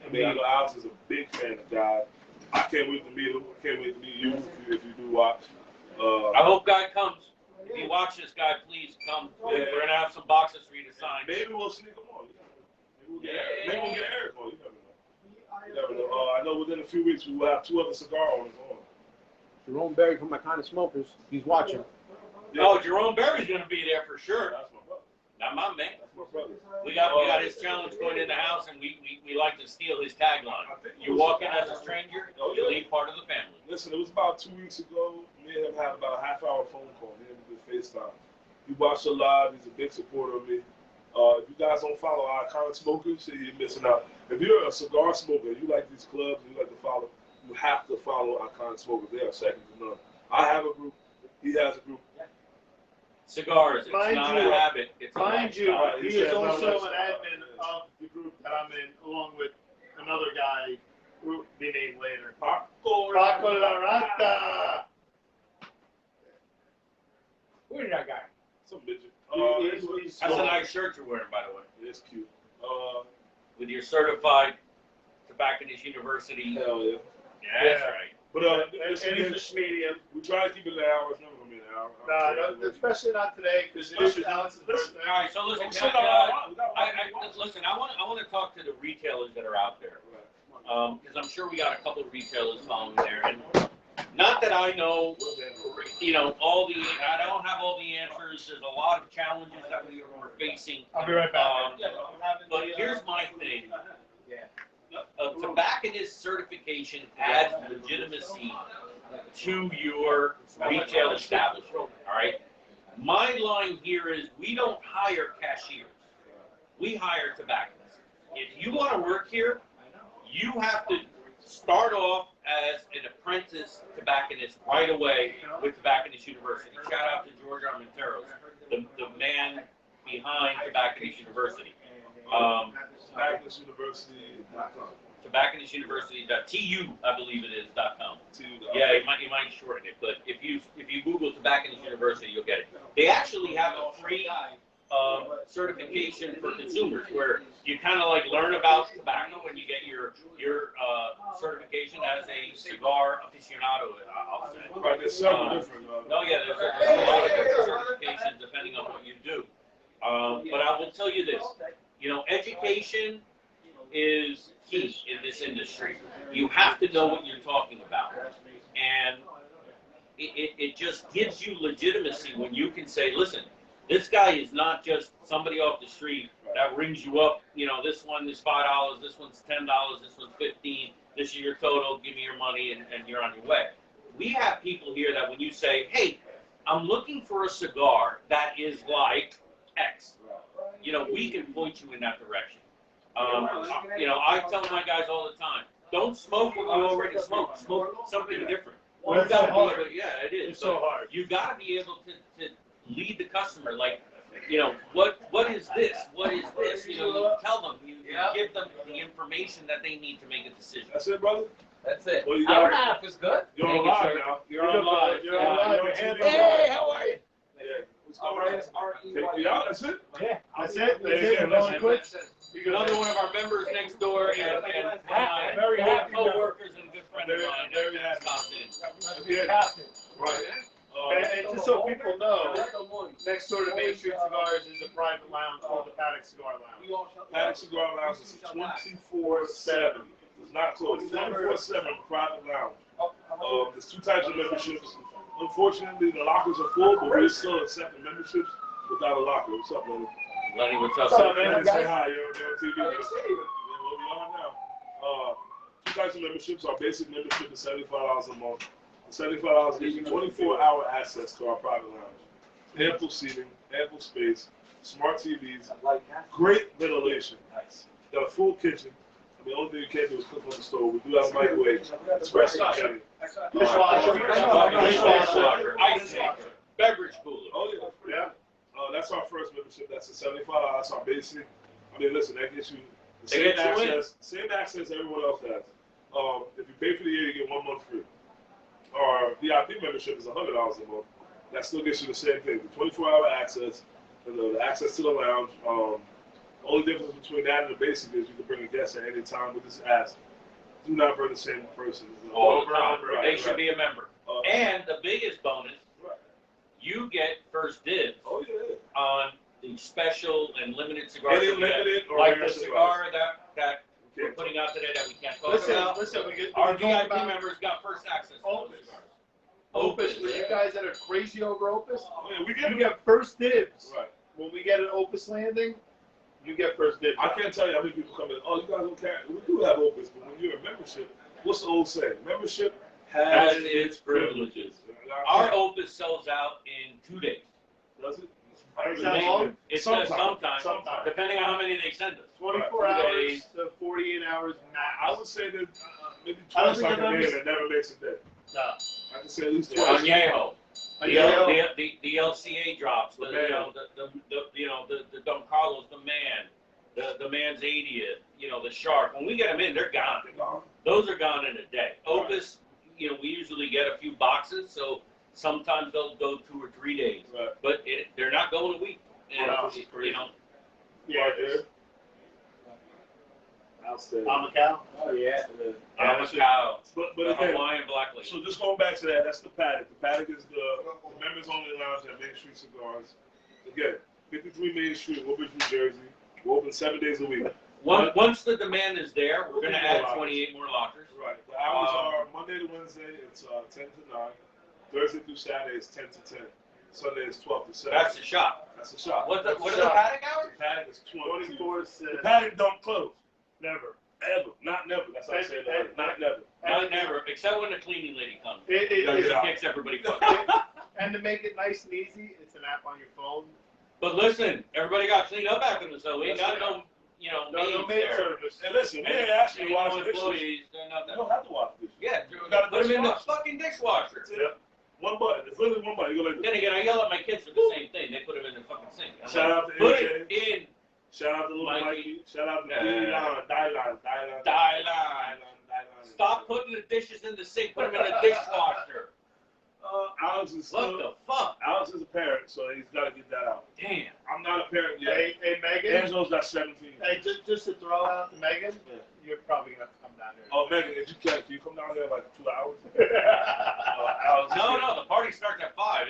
I mean, I know Alex is a big fan of God. I can't wait to meet him. I can't wait to meet you if you do watch. I hope Guy comes. If you watch this guy, please come. Yeah. We're gonna have some boxes for you to sign. Maybe we'll sneak him on. Maybe we'll get Yeah. Eric. Maybe we'll get Eric on. You never know. You never know. I know within a few weeks we will have 2 other cigar owners on. Jerome Berry from My Kind of Smokers. He's watching. Yeah. Oh, Jerome Berry's gonna be there for sure. That's my brother. Not my man. That's my brother. We got his challenge going in the house, and we like to steal his tagline. You walk in as a stranger, you leave part of the family. Listen, it was about 2 weeks ago. Me and him had about a half-hour phone call. Me and him did FaceTime. He watched it live. He's a big supporter of me. If you guys don't follow our current smokers, you're missing out. If you're a cigar smoker, you like these clubs, and you like to follow, you have to follow our current smokers. They are second to none. I have a group. He has a group. Cigars, it's Mind not you- a habit. It's a Mind you, lifestyle. he is also an admin of the group that I'm in, along with another guy who will be named later. Paco La Rata. Who is that guy? Some midget. He's- That's a nice shirt you're wearing, by the way, It's cute. with your certified Tobacconist University. Hell yeah. Yeah, that's Yeah. right. But And he's a schmedium. we try to keep it an hour. It's never gonna be an hour. No, especially not today, because it is Alex's birthday. All right, so listen, We can got a I, lot. We got a lot. listen. I want to talk to the retailers that are out there, because I'm sure we got a couple of retailers following there, and not that I know, you know, I don't have all the answers. There's a lot of challenges that we're facing. I'll be right back. But here's my thing. A tobacconist certification adds legitimacy to your retail establishment, all right? My line here is we don't hire cashiers. We hire tobacconists. If you want to work here, you have to start off as an apprentice tobacconist right away with Tobacconist University. Shout out to George Armenteros, the man behind Tobacconist University. TobacconistUniversity.com. TobacconistUniversity.tu, I believe it is, .com. Yeah, you might shorten it, but if you Google Tobacconist University, you'll get it. They actually have a free certification for consumers where you kind of like learn about tobacco and you get your certification as a cigar aficionado. I'll say. Right, there's several different. Oh yeah, there's a lot of different certifications depending on what you do. But I will tell you this, you know, education is key in this industry. You have to know what you're talking about. And it just gives you legitimacy when you can say, listen, this guy is not just somebody off the street that rings you up, you know, this one is $5, this one's $10, this one's $15, this is your total, give me your money, and you're on your way. We have people here that when you say, hey, I'm looking for a cigar that is like X. You know, we can point you in that direction. You know, I tell my guys all the time, don't smoke what you already smoke. Smoke something different. Well, You gotta it's be so able, yeah, it is. It's so hard. You gotta be able to lead the customer. Like, you know, what is this? What is this? You know, you tell them, you give them the information that they need to make a decision. That's it, brother. That's it. Well, you Hour got and a half is good. You're on Thank you, live sir. now. You're on live. You're on live. Hey, how are you? Yeah. What's going on? Take me out. That's it. Yeah, that's it. That's Yeah, it. We're going quick. Another one of our members next door and my Very happy. co-workers and good friend of mine. Very happy. Stopped in. Yeah. Right. And just so people know, next door to Main Street Cigars is a private lounge called the Paddock Cigar Lounge. Paddock Cigar Lounge is 24/7. It's not closed. 24/7 private lounge. There's two types of memberships. Unfortunately, the lockers are full, but we're still accepting memberships without a locker. What's up, brother? Lenny, what's up? What's up, Man, man? say hi. You're on TV. Yeah, what we on now? Two types of memberships. Our basic membership is $75 a month. $75 gives you 24-hour access to our private lounge. Ample seating, ample space, smart TVs, great ventilation. Got a full kitchen. I mean, the only thing you can't do is cook on the stove. We do have a microwave, espresso machine. Dishwasher, ice maker, beverage cooler. Oh, yeah. That's our first membership. That's a $75. That's our basic. I mean, listen, that gets you the same access everyone else has. If you pay for the year, you get 1 month free. Our VIP membership is $100 a month. That still gets you the same thing: the 24-hour access, and the access to the lounge. The only difference between that and the basic is you can bring a guest at any time. We just ask, do not bring the same person. All the time. Right, They should be a member. And the biggest bonus, you get first dibs on the special and limited cigars. Any limited or like rare the cigars. cigar that we're putting out today that we can't talk Listen, about. Our VIP members got first access to those cigars. Opus, for you guys that are crazy over Opus, Yeah, we you get first dibs. Right. When we get an Opus landing, you get first dibs. I can't tell you how many people come in. Oh, you guys don't care. We do have Opus, but when you're a membership, what's the old saying? Membership has Has its privileges. Our Opus sells out in 2 days. Does it? Is that long? It Sometimes. says sometimes, Sometimes. depending on how many they send us. 24 Right. 2 hours days. to 48 hours max. I would say that maybe I don't twice think like the a day members- that never makes a day. No. I can say at least twice. Añejo. Añejo. The LCA drops, the, The you man. know, the Don Carlos, the man, the man's 80th, you know, the shark. When we get them in, they're gone. They're gone. Those are gone in a day. Opus, you know, we usually get a few boxes, so sometimes they'll go 2 or 3 days, Right. but they're not going a week. And, Wow. you know, Yeah, Right there. Outstanding. Macau. Oh, yeah. Macau, But the again, Hawaiian Black Lady. so just going back to that, that's the Paddock. The Paddock is the members only lounge at Main Street Cigars. Again, 53 Main Street, Woodbridge, New Jersey. We're open 7 days a week. Once the demand is there, we're going to add 28 more lockers. Right. The hours are Monday to Wednesday, it's 10 to 9. Thursday through Saturday, it's 10 to 10. Sunday is 12 to 7. That's the shop. That's the shop. What are the paddock hours? The Paddock is 24. 24/7. The Paddock don't close. Never. Ever. Not never. That's how I say that. Not never. Not never, except when the cleaning lady comes. It- Because it- it kicks everybody fucking. And to make it nice and easy, it's an app on your phone. But listen, everybody got cleaned up after the so we ain't got no, you know, No maids maid there. service. And listen, we ain't asking you to wash No the dishes. employees, they're not You that. don't have to wash the dishes. Yeah, gotta put them in the dishwasher. fucking dishwasher. That's it. One button. It's literally one button. You go like Then this. again, I yell at my kids for the same thing. They put them in the fucking sink. I'm Shout like, out to put AJ. it in Shout out to little Mikey. Mikey. Shout out to Yeah. Dylan. Dylan. Stop putting the dishes in the sink. Put them in the dishwasher. Alex is What still, the fuck? Alex is a parent, so he's got to get that out. Damn. I'm not a parent yet. Hey, Megan. Angelo's got 17. Hey, just to throw out to Megan, Yeah. you're probably gonna have to come down here. Oh, Megan, if you can you come down there in like 2 hours? Alex, No, the party starts at 5.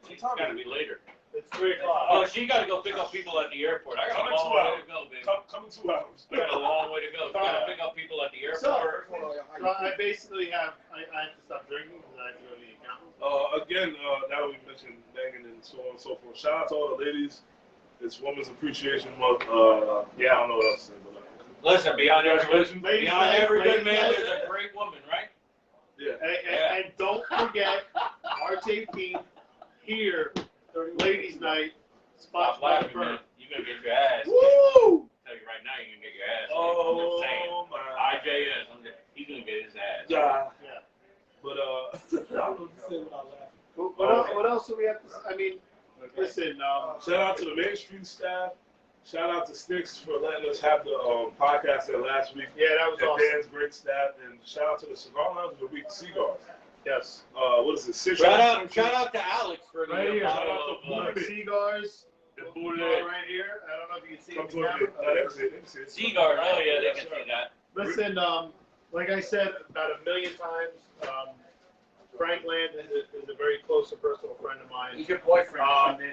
She's got to be later. It's 3 o'clock. Oh, she got to go pick up people at the airport. I got Come a in long 2 way hours. to go, baby. Come in 2 hours. I got a long way to go. Got to pick up people at the So, airport. I basically have I have to stop drinking because I have to go to the accountant. Again, now we mentioned Megan and so on and so forth. Shout out to all the ladies. It's Women's Appreciation Month. Yeah, I don't know what else to say, but Listen, beyond every Ladies' beyond night, every good ladies' man, night. there's a great woman, right? yeah. And don't forget March 18th here, Ladies' Night, Stop laughing, man. You're gonna get your ass kicked. Woo! I'll tell you right now, you're gonna get your ass kicked. Oh, I'm just saying. my. IJS, he's gonna get his ass. Yeah. Yeah. But, I don't know what to say without laughing. What else do we have to say? I mean, listen, Shout out to the Main Street staff. Shout out to Sticks for letting us have the podcast there last week. yeah, that was And awesome. Dan's great staff. And shout out to the Cigar Lounge of the week, Cigars. Yes. What is it? Shout out to Alex for the Right here. bottle Shout out of to Woodbridge. Cigars. The Right here. I don't know if you can see Come it. to it. Cigar. Oh yeah, they can see that. Listen, like I said about a million times, Frank Land is a very close and personal friend of mine. He's your boyfriend.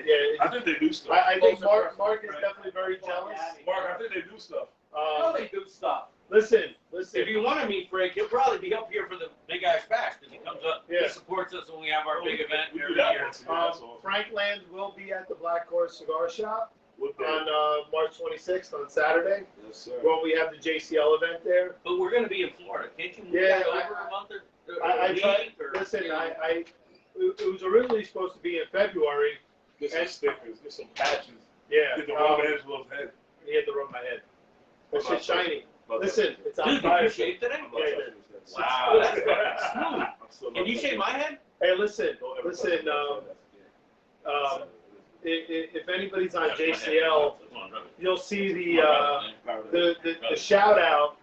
Yeah, I think they do stuff. I think Mark is definitely very jealous. Mark, I think they do stuff. No, they do stuff. Listen. If you want to meet Frank, he'll probably be up here for the Big Ash Bash because he comes up, Yeah. he supports us when we have our big event We do every that year. once a year. That's all. Frank Land will be at the Black Horse Cigar Shop What day? on March 26th on Saturday Yes, sir. when we have the JCL event there. But we're going to be in Florida. Can't you move Yeah, that over a month or I a tried. week? Or, Listen, you know? it was originally supposed to be in February. Get some stickers, get some patches. Yeah, Get the Rob Angelo's head. he had to rub my head. That shit's shiny. Listen, it's on Dude, did fire. you shave today? I'm not Yeah, touching this. Wow, that's fucking smooth. I'm still not Can you touching shave my head? Hey, listen, Don't ever listen. touch that. If anybody's on JCL, Come on, rub it. you'll see Paradise. the shout out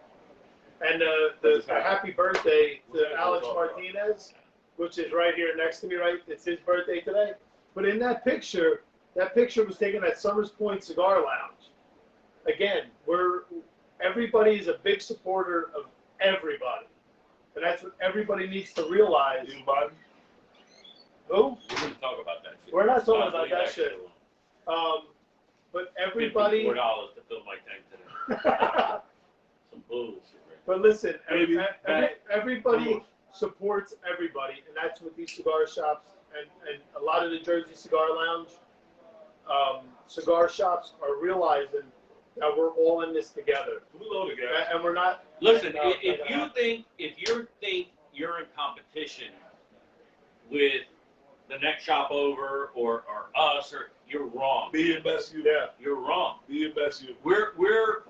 and the happy birthday to Alex Martinez, which is right here next to me. Right, it's his birthday today. But in that picture was taken at Summers Point Cigar Lounge. Again, everybody is a big supporter of everybody, and that's what everybody needs to realize. You Biden? Who? We're going to talk about that shit. We're not talking about Leave that shit shit. alone. But everybody. $54 to fill my tank today. Some bullshit, right? But listen, Baby, everybody supports everybody, and that's what these cigar shops and a lot of the Jersey Cigar Lounge cigar shops are realizing that we're all in this together, We load again. and we're not. Listen, if you think you're in competition with the next shop over or us, or you're wrong. Be your best you. Yeah. You're wrong. Be your best you. We're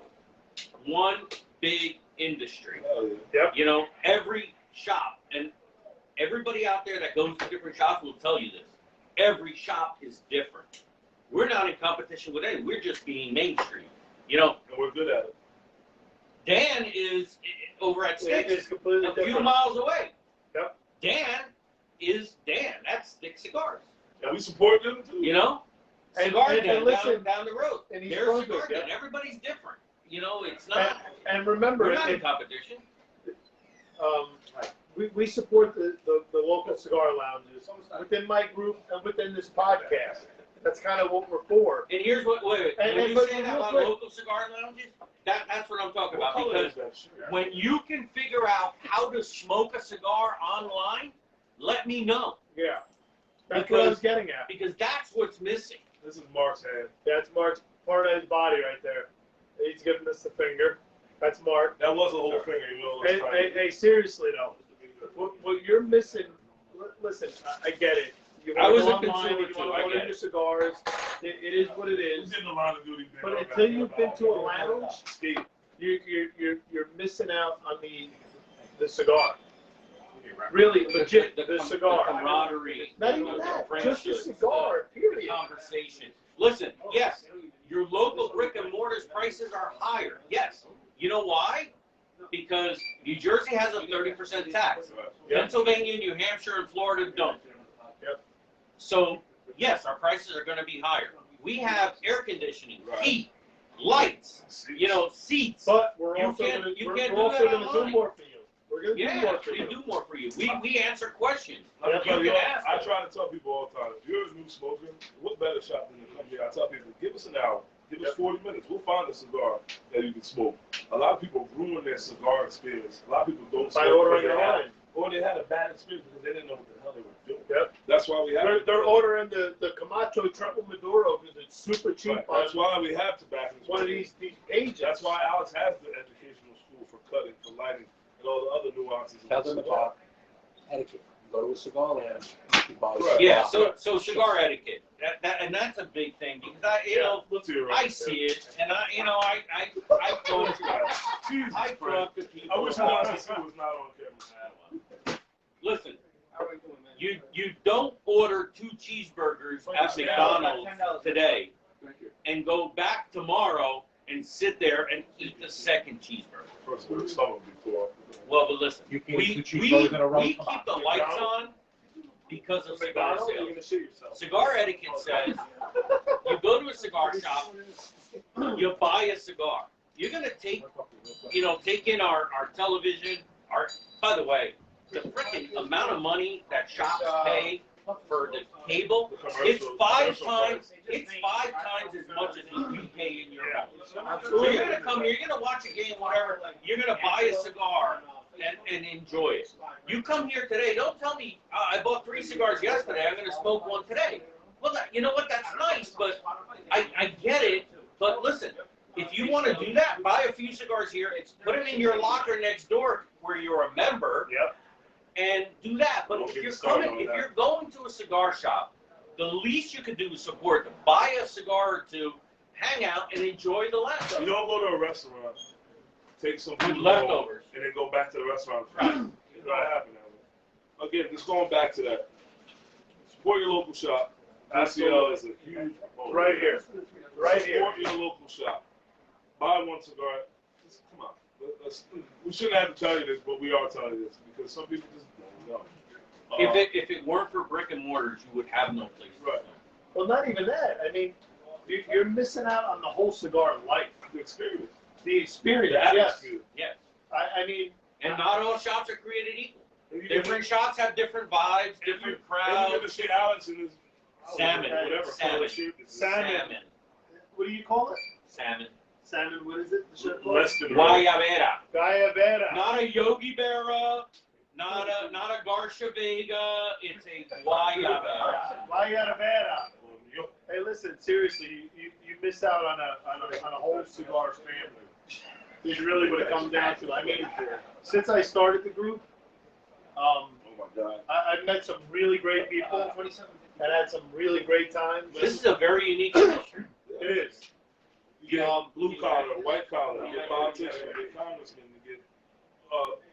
one big industry. Hell yeah. Yep. You know, every shop and everybody out there that goes to different shops will tell you this. Every shop is different. We're not in competition with anyone. We're just being mainstream. You know, And we're good at it. Dan is over at Sticks, It's completely a few different. miles away. Yep. Dan is Dan. That's Sticks Cigars. And we support them too. You know, And- Cigar and Den listen, down the road. and he's There's broken, Cigar Den. yeah. Everybody's different. You know, it's not. And remember, We're not in competition. we support the local cigar lounges within my group and within this podcast. That's kind of what we're for. And here's what. Wait. And- When and you but say that real about quick- local cigar lounges, that's what I'm talking What about. color Because is that shit? when you can figure out how to smoke a cigar online, let me know. Yeah. That's what I was getting at. Because that's what's missing. This is Mark's hand. That's Mark's part of his body right there. He's giving us the finger. That's Mark. That was a whole finger. You know, Hey, seriously though, what you're missing, listen, I get it. You I wanna was go a online, consumer you too, wanna I order get your it. cigars. It is what it Who's is. getting the line of duty? But until you've been to a lounge, Skate. you're missing out on the cigar. Really, legit, the The cigar. camaraderie. Not even that, just the cigar, The period. conversation. Listen, yes, your local brick and mortar's prices are higher. Yes. You know why? Because New Jersey has a 30% tax. Yep. Pennsylvania, New Hampshire, and Florida don't. Yep. So, yes, our prices are going to be higher. We have air conditioning, Right. heat, lights, you know, seats. But we're You also can't- gonna, you we're can't we're do also that gonna do online. more for you. We're gonna do Yeah, more for we you. do more for you. We answer questions. I You can ask. I try to tell people all the time, if you're a new smoker, what better shot than to come here? I tell people, give us an hour, give us 40 minutes. We'll find a cigar that you can smoke. A lot of people ruin their cigar experience. A lot of people don't By smoke ordering because they had- online. Or they had a bad experience because they didn't know what the hell they were doing. Yep. That's why we have. They're ordering the Camacho Triple Maduro because it's super cheap Right. on That's why we have tobacco. one of these pages. That's why Alex has the educational school for cutting, for lighting, and all the other nuances. Tell of the them cigar. about etiquette. Go to a cigar lounge. Buy a Right. Yeah, cigar. so cigar etiquette, and that's a big thing because Let's hear it. I see it, and I talk to people. I wish I was not on camera. Listen, you don't order 2 cheeseburgers at McDonald's today and go back tomorrow and sit there and eat the second cheeseburger. First of all, some before. Well, but listen, You can't we do cheeseburgers in a row. keep Come on. the lights on because of cigar sales. Cigar etiquette says you go to a cigar shop, you buy a cigar. You're gonna take in our television. By the way, the freaking amount of money that shops pay for the cable, it's 5 times as much as you pay in your house. So you're gonna come here, you're gonna watch a game, whatever. You're gonna buy a cigar and enjoy it. You come here today, don't tell me I bought 3 cigars yesterday. I'm gonna smoke 1 today. Well, you know what? That's nice, but I get it. But listen, if you want to do that, buy a few cigars here. Put them in your locker next door where you're a member. Yep. And do that. But if you're going to a cigar shop, the least you could do is support them. Buy a cigar or 2, hang out, and enjoy the last. You don't go to a restaurant, take some food leftovers, and then go back to the restaurant. It's not happening. Again, just going back to that. Support your local shop. ICL is a huge proponent. Right here. Right here. Support your local shop. Buy 1 cigar. Come on. We shouldn't have to tell you this, but we are telling you this because some people just don't know. If it weren't for brick and mortars, you would have no place. Right. Well, not even that. I mean, you're missing out on the whole cigar life. The experience. The experience, The yes. atmosphere. Yes. I mean, And not all shops are created equal. And you Different shops have different vibes, different And you get to crowds. see Alex and his Salmon. whatever Salmon. color shirt this is. Salmon. what do you call it? Salmon. Salmon, what is it? The shirt called? Less than Guayabera. Guyavera. Not a Yogi Berra, not a Garcia Vega, it's a Guayabera. Guyavera. Hey, listen, seriously, you miss out on a whole cigars family. It's really what it comes down to. I mean, since I started the group, Oh my God. I've met some really great people and had some really great times. This is a very unique industry. It is. You get blue collar, white collar, you get politicians, you get congressmen, you get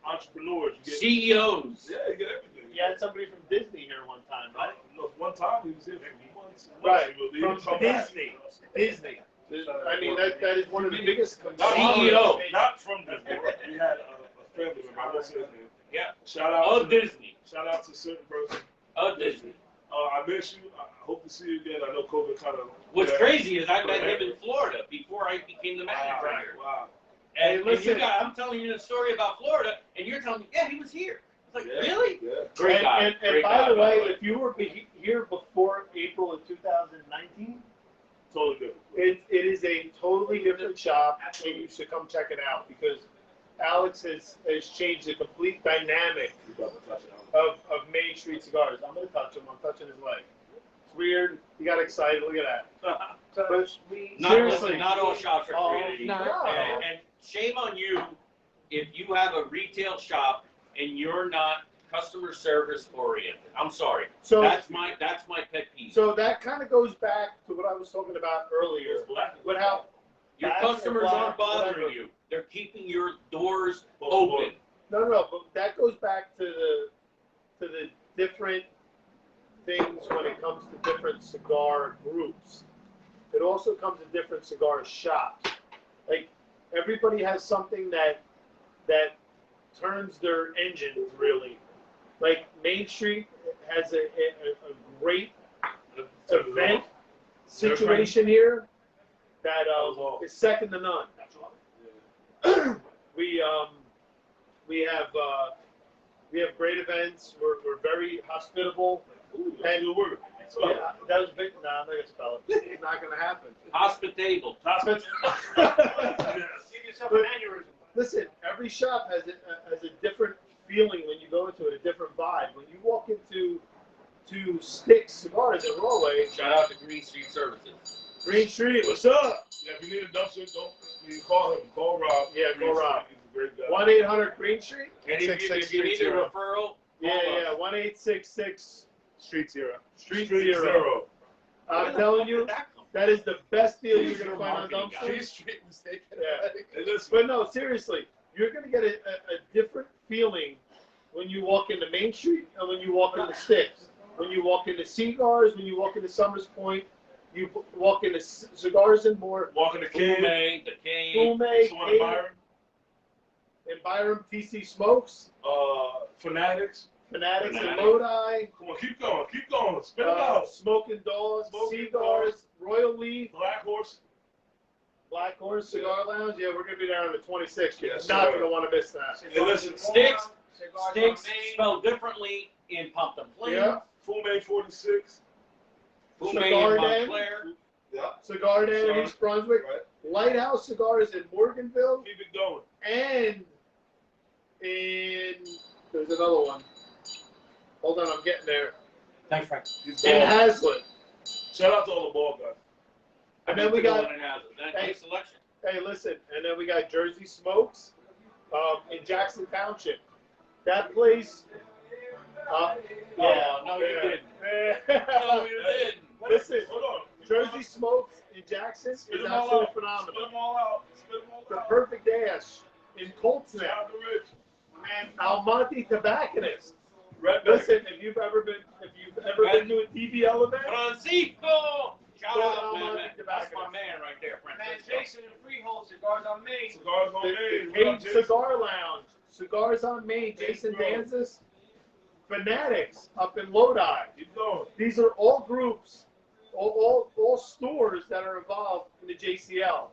entrepreneurs, you get CEOs. Yeah, you get everything. You had somebody from Disney here one time, right? Look, one time he was here for months. Right, He would from come back. Disney. Disney. I mean, that is one of the biggest CEO. Not from Disney. We had a family member. I won't say his name. Yeah. Shout out Of Disney. Shout out to a certain person. Of Disney. I miss you. I hope to see you again. I know COVID kind of. What's crazy is I met him in Florida before I became the manager here. Wow. And listen. I'm telling you the story about Florida, and you're telling me, yeah, he was here. It's like, really? Yeah. Great guy. And Great by guy, the way, way. if you were here before April of 2019, Totally different. it is a totally different shop, and you should come check it out because Alex has changed the complete dynamic You about to touch it out. of Main Street Cigars. I'm going to touch him. I'm touching his leg. It's weird. He got excited. Look at that. But seriously, Not all shops are created equal. no. And shame on you if you have a retail shop and you're not customer service oriented. I'm sorry. So That's my pet peeve. So that kind of goes back to what I was talking about earlier. What how Your That's customers a lot, aren't bothering whatever. you. They're keeping your doors open. no, but that goes back to the different things when it comes to different cigar groups. It also comes to different cigar shops. Like everybody has something that turns their engines really. Like Main Street has a great event situation here that is second to none. We have great events. We're very hospitable. And Good word. yeah, that was big. Nah, I'm not gonna spell it. It's not gonna happen. Hospitable. Give yourself an aneurysm. Listen, every shop has a different feeling when you go into it, a different vibe. When you walk into Stick Cigars at Rollway, Shout out to Green Street Services. Green Street, what's up? Yeah, if you need a dumpster, you call him. Call Rob. Yeah, call Rob. He's a great guy. 1-800 Green Street. And if you need a referral, Yeah, 1866 Street Zero. Street Street Zero. Zero. I'm telling you, that is the best deal you're gonna find on dumpsters. Street mistake. Yeah. Hey, listen, But no, seriously, you're gonna get a different feeling when you walk into Main Street and when you walk into Sticks. When you walk into Cigars, when you walk into Summers Point, you walk into Cigars and More. walking the Fume, kid. the King. Fume, Someone Cade, Byron. and Byram, TC Smokes, Fanatics. Fanatics and Fanatics. Lodi, Come on, keep going, keep going. Spit it out. Smoking Dogs, Smoking Cigars, Royal Leaf, Black Horse. Black Horse Cigar Lounge. Yeah, we're gonna be there on the 26th. You're Yes, not sir. gonna want to miss that. Hey, listen, Sticks. Sticks spelled differently in Pumpkin Plain. Yeah. Full May 46. Fume Cigar in Den. Montclair. Yeah. Cigar Den in Cigar. East Brunswick, Right. Lighthouse Cigars in Morganville, Keep it going. and there's another one. Hold on, I'm getting there. Thanks, Frank. He's In ball. Hazlitt. Shout out to all the ball guys. And then we got, That Hey. nice selection. hey, listen, and then we got Jersey Smokes in Jackson Township. That place, yeah. No, you didn't. Yeah. No, you didn't. Listen, Hold on. Jersey Smokes in Jackson is Spit them all absolutely out. phenomenal. Spit them all out. Spit them all The out. Perfect Dash in Colts Shout now. out to Rich. And Almonte Tobacconist. Redneck. Listen, if you've ever been to a DBL event, Francisco! Shout Go out, down man. Monte That's my Tobacco. man right there, Man, Francisco. Jason and Freehold Cigars on Main. Cigars on the Main. Cage What up, Jason? Cigar Lounge, Cigars on Main, Jason Bro. Danzas, Fanatics up in Lodi. Keep going. These are all groups, all stores that are involved in the JCL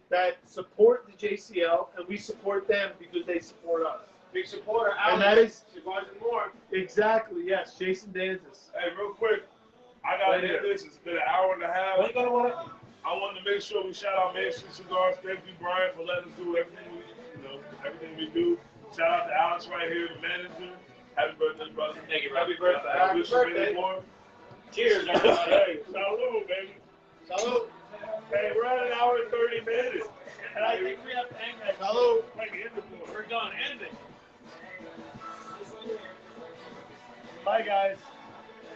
that support the JCL, and we support them because they support us. Big supporter. And that is Cigars and More. exactly, yes, Jason Danzas. Hey, real quick. I got Right to here. end this. It's been an hour and a half. What are you gonna want? I wanted to make sure we shout out Main Street Cigars. Thank you, Brian, for letting us do everything everything we do. Shout out to Alex right here, the manager. Happy birthday, brother. Thank you, Happy brother. birthday. Happy I wish you many birthday. more. Cheers, everybody. Hey, salute, baby. Salute. Hey, we're at an hour and 30 minutes. And I think we have to end that. Salute. Like the end of the We're done. End it. Bye, guys.